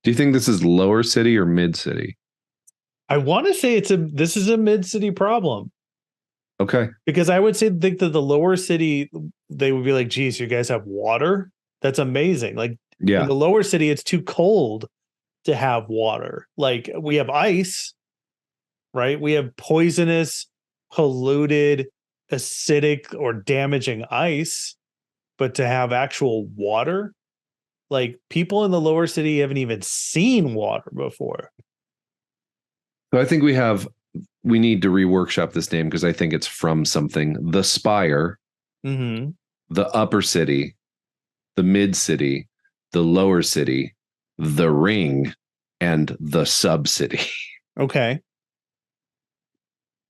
Do you think this is lower city or mid city? I want to say this is a mid-city problem. Okay. Because I would think that the lower city, they would be like, geez, you guys have water? That's amazing. Like in the lower city, it's too cold to have water. Like we have ice, right? We have poisonous, polluted, acidic, or damaging ice. But to have actual water, like people in the lower city haven't even seen water before. So I think we need to reworkshop this name because I think it's from something. The Spire, Mm-hmm. the upper city, the mid city, the lower city, the ring, and the sub city. Okay.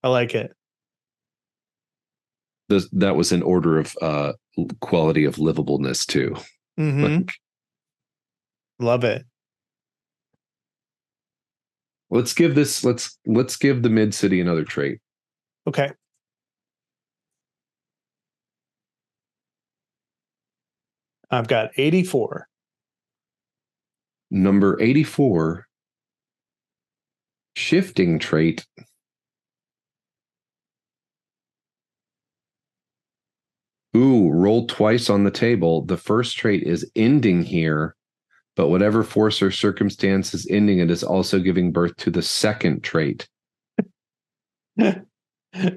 I like it. That was in order of quality of livableness too. Mm-hmm. Love it. Let's give the mid city another trait. Okay. I've got 84. Number 84, shifting trait. Ooh, roll twice on the table. The first trait is ending here, but whatever force or circumstance is ending it is also giving birth to the second trait.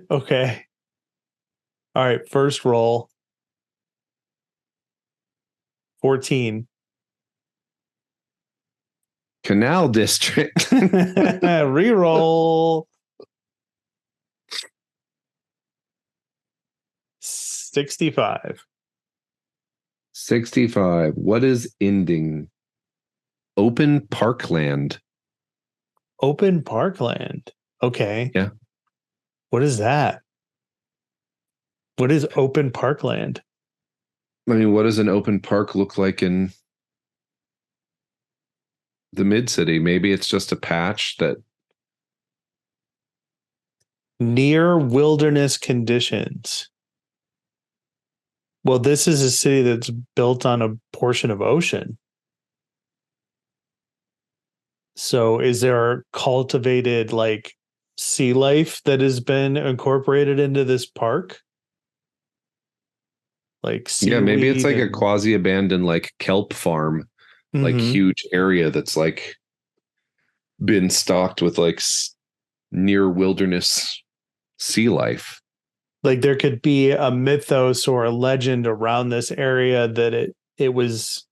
Okay. All right. First roll. 14. Canal district. Reroll. 65. 65. What is ending? Open parkland. Open parkland. Okay. Yeah. What is that? What is open parkland? I mean, what does an open park look like in the mid city? Maybe it's just a patch that Near wilderness conditions. Well, this is a city that's built on a portion of ocean. So is there cultivated like sea life that has been incorporated into this park? Like maybe it's like a quasi abandoned like kelp farm, like huge area that's like been stocked with like near wilderness sea life. Like there could be a mythos or a legend around this area that it was,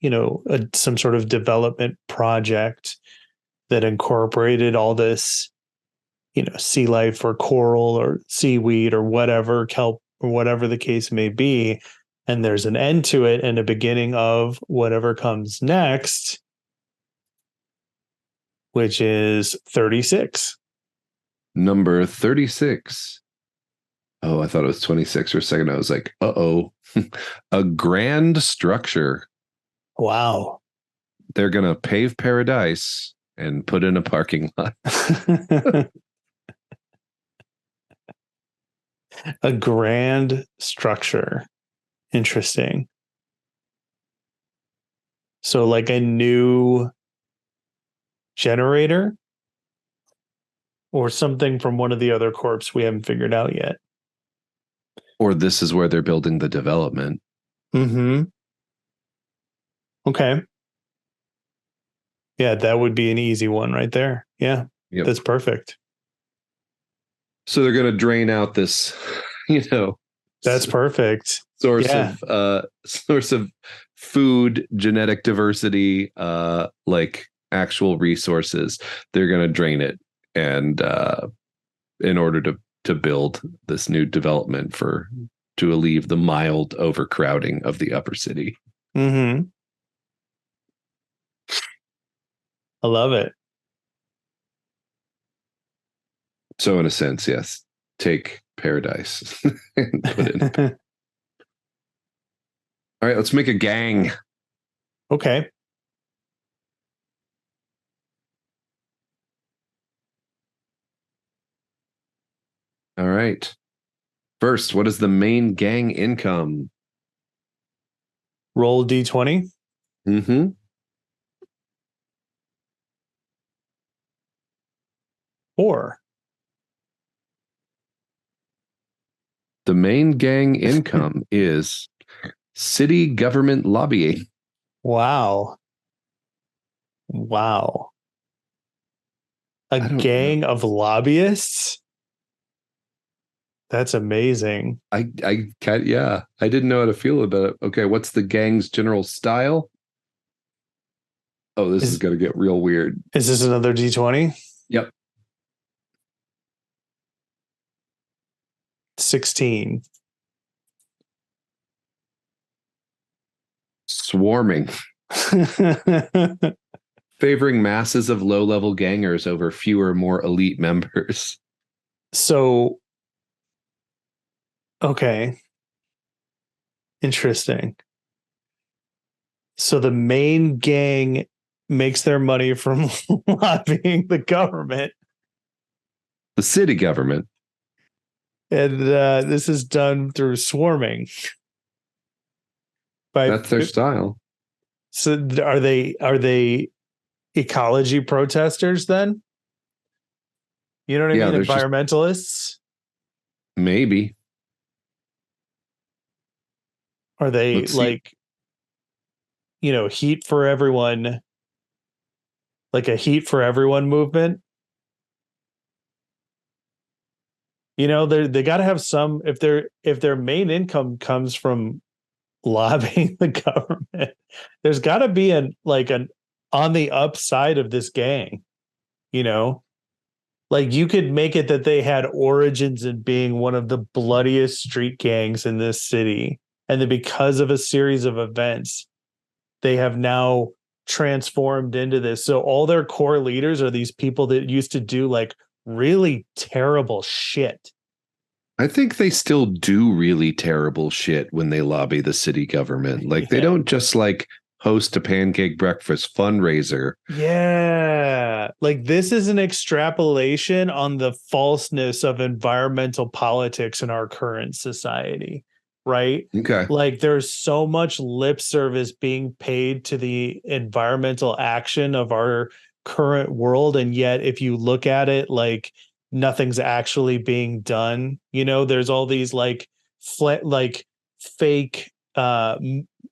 some sort of development project that incorporated all this, sea life or coral or seaweed or whatever, kelp or whatever the case may be. And there's an end to it and a beginning of whatever comes next, which is 36. Number 36. Oh, I thought it was 26 for a second. I was like, uh-oh. A grand structure. Wow. They're going to pave paradise and put in a parking lot. A grand structure. Interesting. So like a new generator or something from one of the other corps we haven't figured out yet. Or this is where they're building the development. Mm-hmm. Okay. Yeah, that would be an easy one right there. Yeah, yep. That's perfect. So they're going to drain out this, That's perfect. Source of food, genetic diversity, like actual resources. They're going to drain it and in order to build this new development to alleviate the mild overcrowding of the upper city. Mm-hmm. I love it. So in a sense, yes, take paradise and put it in. All right, let's make a gang. Okay. All right. First, what is the main gang income? Roll D20. Mm-hmm. Four. The main gang income is city government lobbying. Wow. A gang of lobbyists? That's amazing. I didn't know how to feel about it. Okay, what's the gang's general style? Oh, this is going to get real weird. Is this another D20? Yep. 16. Swarming. Favoring masses of low-level gangers over fewer, more elite members. So, okay. Interesting. So the main gang makes their money from lobbying the government. The city government. And this is done through swarming. That's their style. So are they ecology protesters then? You know what I mean? Environmentalists? Maybe. Are they like, heat for everyone, like a heat for everyone movement? They got to have some, if their main income comes from lobbying the government, there's got to be an on the upside of this gang, like you could make it that they had origins in being one of the bloodiest street gangs in this city, and that because of a series of events they have now transformed into this. So all their core leaders are these people that used to do like really terrible shit. I think they still do really terrible shit when they lobby the city government. Like they don't just like host a pancake breakfast fundraiser. Yeah. Like this is an extrapolation on the falseness of environmental politics in our current society, right? Okay. Like there's so much lip service being paid to the environmental action of our current world. And yet, if you look at it, like nothing's actually being done. There's all these like fake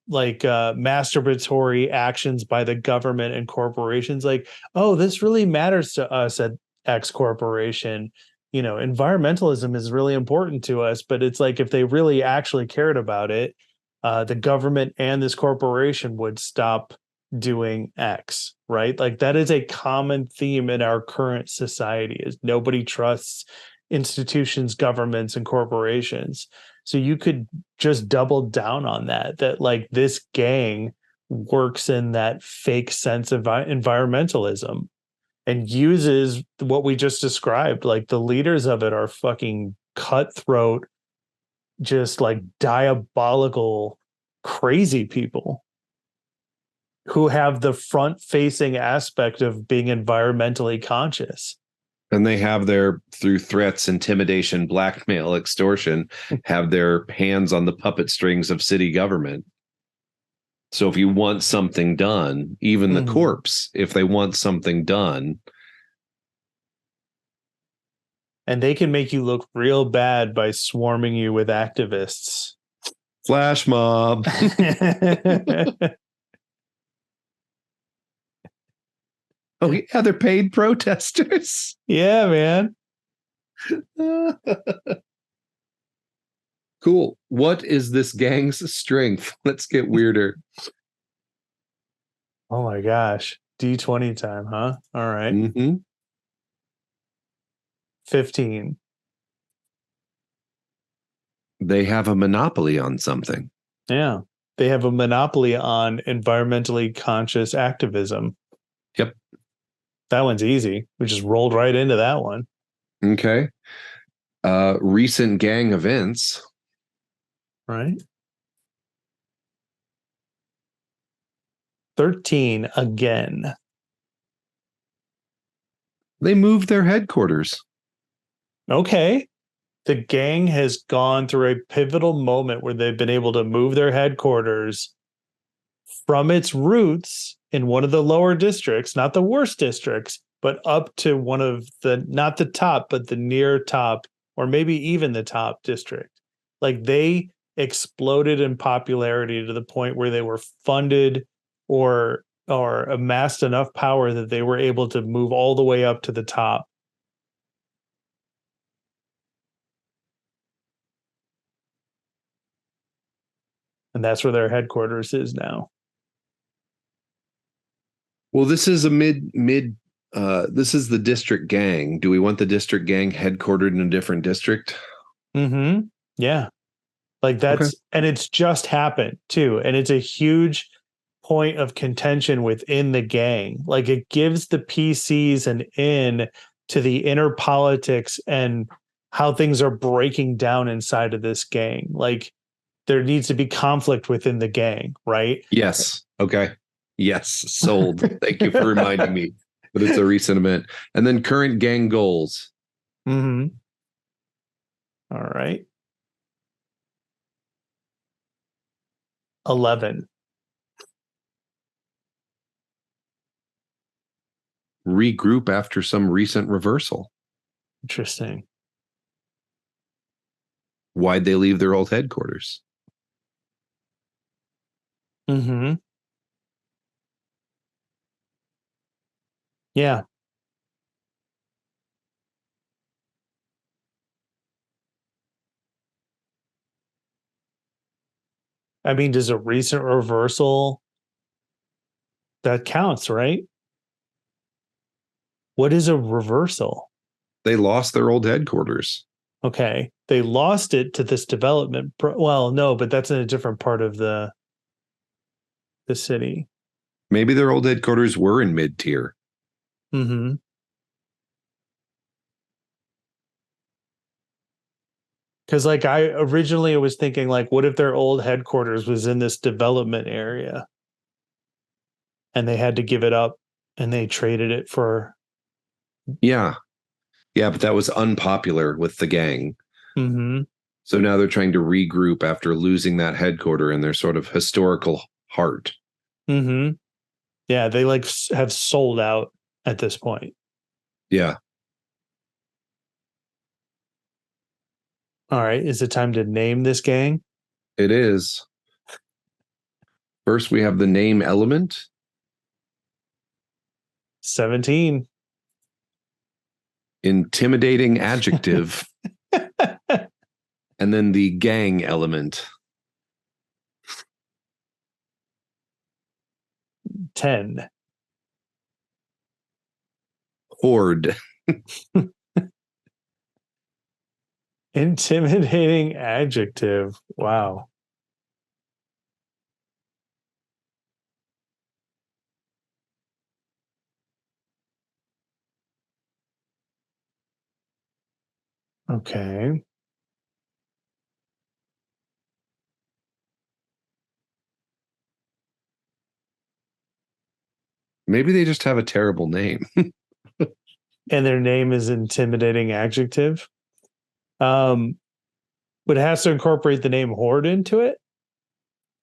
masturbatory actions by the government and corporations, like, oh, this really matters to us at X corporation. Environmentalism is really important to us, but it's like if they really actually cared about it, the government and this corporation would stop doing X, right? Like that is a common theme in our current society, is nobody trusts institutions, governments, and corporations. So you could just double down on that like this gang works in that fake sense of environmentalism and uses what we just described. Like the leaders of it are fucking cutthroat, just like diabolical, crazy people who have the front facing aspect of being environmentally conscious. And they have through threats, intimidation, blackmail, extortion, have their hands on the puppet strings of city government. So if you want something done, even the corpse, if they want something done. And they can make you look real bad by swarming you with activists. Flash mob. Oh, yeah, they're paid protesters. Yeah, man. Cool. What is this gang's strength? Let's get weirder. Oh my gosh. D20 time, huh? All right. Mm-hmm. 15. They have a monopoly on something. Yeah. They have a monopoly on environmentally conscious activism. Yep. That one's easy. We just rolled right into that one. Okay. Recent gang events. Right. 13 again. They moved their headquarters. Okay. The gang has gone through a pivotal moment where they've been able to move their headquarters from its roots in one of the lower districts, not the worst districts, but up to one of the, not the top, but the near top, or maybe even the top district. Like they exploded in popularity to the point where they were funded or amassed enough power that they were able to move all the way up to the top. And that's where their headquarters is now. Well, this is a this is the district gang. Do we want the district gang headquartered in a different district? Mm-hmm. Yeah. Like that's, okay. And it's just happened too. And it's a huge point of contention within the gang. Like it gives the PCs an in to the inner politics and how things are breaking down inside of this gang. Like there needs to be conflict within the gang, right? Yes. Okay. Yes. Sold. Thank you for reminding me. But it's a recent event. And then current gang goals. Mm-hmm. All right. 11. Regroup after some recent reversal. Interesting. Why'd they leave their old headquarters? Mm-hmm. Yeah. I mean, does a recent reversal that counts, right? What is a reversal? They lost their old headquarters. Okay. They lost it to this development. Well, no, but that's in a different part of the city. Maybe their old headquarters were in mid-tier. Mm-hmm. Because like I originally was thinking like, what if their old headquarters was in this development area and they had to give it up and they traded it for. Yeah. Yeah, but that was unpopular with the gang. Mm-hmm. So now they're trying to regroup after losing that headquarter in their sort of historical heart. Mm-hmm. Yeah, they like have sold out at this point. Yeah. All right. Is it time to name this gang? It is. First, we have the name element. 17. Intimidating adjective. And then the gang element. 10. Horde. Intimidating adjective. Wow. Okay. Maybe they just have a terrible name. And their name is intimidating adjective. But it has to incorporate the name Horde into it.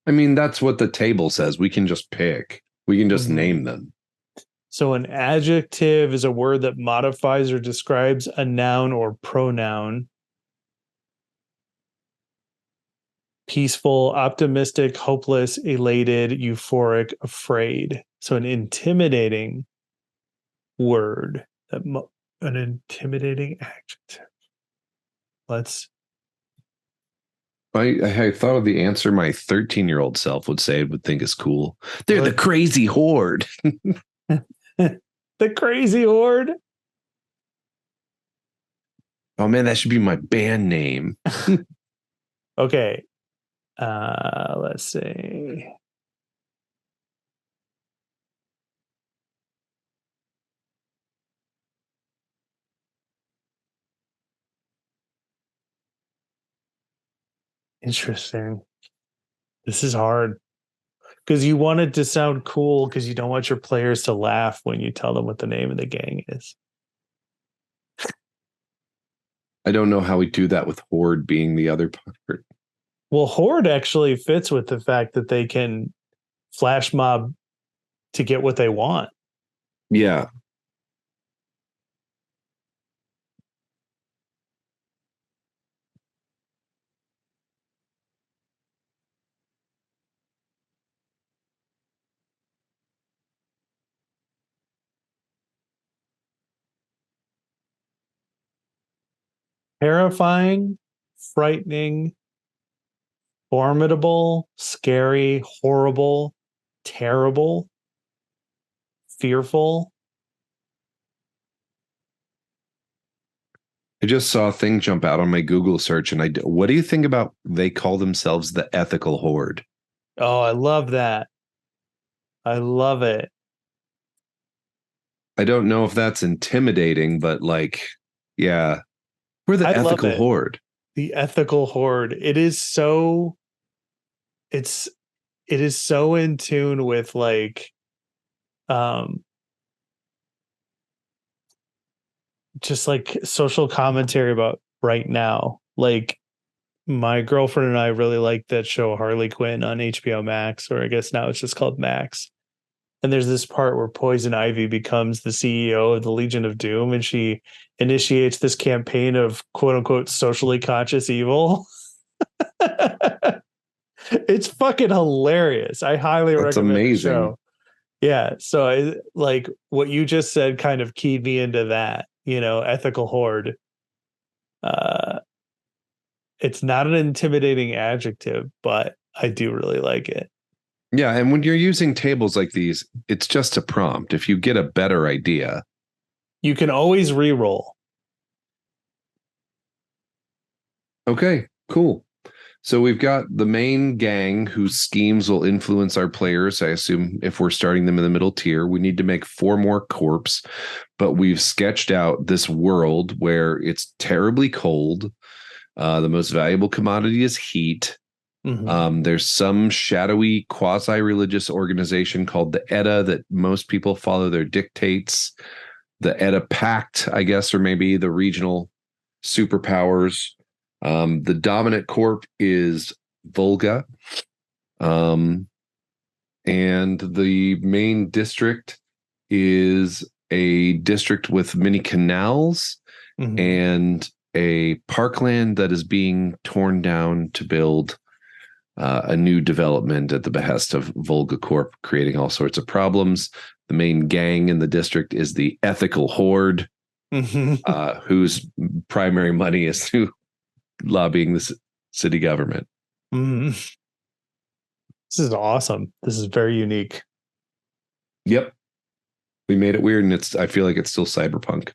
I mean, that's what the table says. We can just pick. We can just name them. So an adjective is a word that modifies or describes a noun or pronoun. Peaceful, optimistic, hopeless, elated, euphoric, afraid. So an intimidating word, an intimidating adjective. I thought of the answer my 13-year-old self would say, would think is cool. They're the crazy horde. The crazy horde. Oh man, that should be my band name. Okay. Let's see. Interesting. This is hard because you want it to sound cool because you don't want your players to laugh when you tell them what the name of the gang is. I don't know how we do that with Horde being the other part. Well, Horde actually fits with the fact that they can flash mob to get what they want. Yeah. Terrifying, frightening, formidable, scary, horrible, terrible, fearful. I just saw a thing jump out on my Google search, and what do you think about they call themselves the ethical horde? Oh, I love that. I love it. I don't know if that's intimidating, but like, yeah, we're the I love ethical it. horde. The ethical horde. It's it is so in tune with like um just like social commentary about right now. Like my girlfriend and I really like that show Harley Quinn on HBO Max, or I guess now it's just called Max. And there's this part where Poison Ivy becomes the CEO of the Legion of Doom, and she initiates this campaign of quote unquote socially conscious evil. It's fucking hilarious. I highly That's recommend the amazing. show. Yeah. So I like what you just said kind of keyed me into that, ethical horde. Uh it's not an intimidating adjective, but I do really like it. Yeah, and when you're using tables like these, it's just a prompt. If you get a better idea, You can always re-roll. okay, cool. So we've got the main gang whose schemes will influence our players. I assume if we're starting them in the middle tier, we need to make 4 more corps, but we've sketched out this world where it's terribly cold. The most valuable commodity is heat. There's some shadowy quasi-religious organization called the Edda that most people follow their dictates. The Edda Pact, I guess, or maybe the regional superpowers. The dominant corp is Volga. And the main district is a district with many canals and a parkland that is being torn down to build a new development at the behest of Volga Corp, creating all sorts of problems. The main gang in the district is the Ethical Horde, whose primary money is through lobbying the city government. This is awesome. This is very unique. Yep. We made it weird, and I feel like it's still cyberpunk.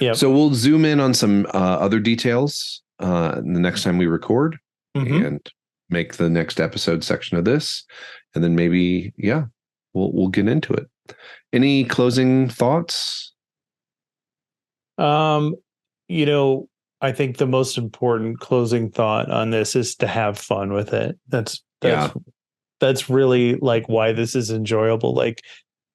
Yep. So we'll zoom in on some other details the next time we record and make the next episode section of this. And then maybe, yeah, we'll get into it. Any closing thoughts? I think the most important closing thought on this is to have fun with it. That's really like why this is enjoyable. Like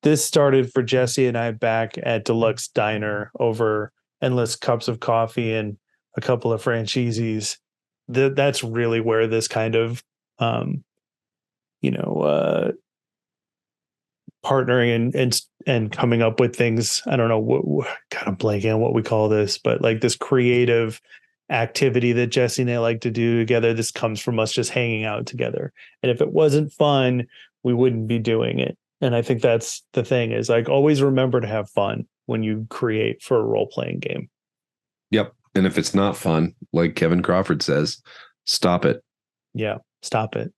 this started for Jesse and I back at Deluxe Diner over endless cups of coffee and a couple of franchisees. That's really where this kind of partnering and coming up with things. I don't know what kind of blanking on what we call this, but like this creative activity that Jesse and I like to do together. This comes from us just hanging out together. And if it wasn't fun, we wouldn't be doing it. And I think that's the thing is like always remember to have fun when you create for a role-playing game. Yep. And if it's not fun, like Kevin Crawford says, stop it. Yeah, stop it.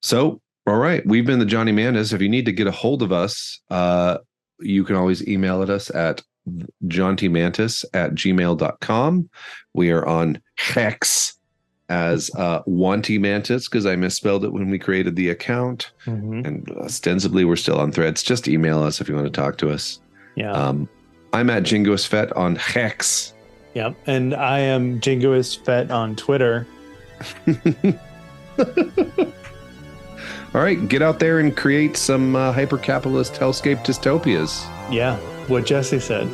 So, all right. We've been the Jaunty Mantis. If you need to get a hold of us, you can always email at us at jauntymantis@gmail.com. We are on Hex as Jaunty Mantis because I misspelled it when we created the account. And ostensibly we're still on Threads. Just email us if you want to talk to us. Yeah. I'm at Jingoist Fett on Hex. Yep. And I am Jingoist Fett on Twitter. All right, get out there and create some hyper-capitalist hellscape dystopias. Yeah, what Jesse said.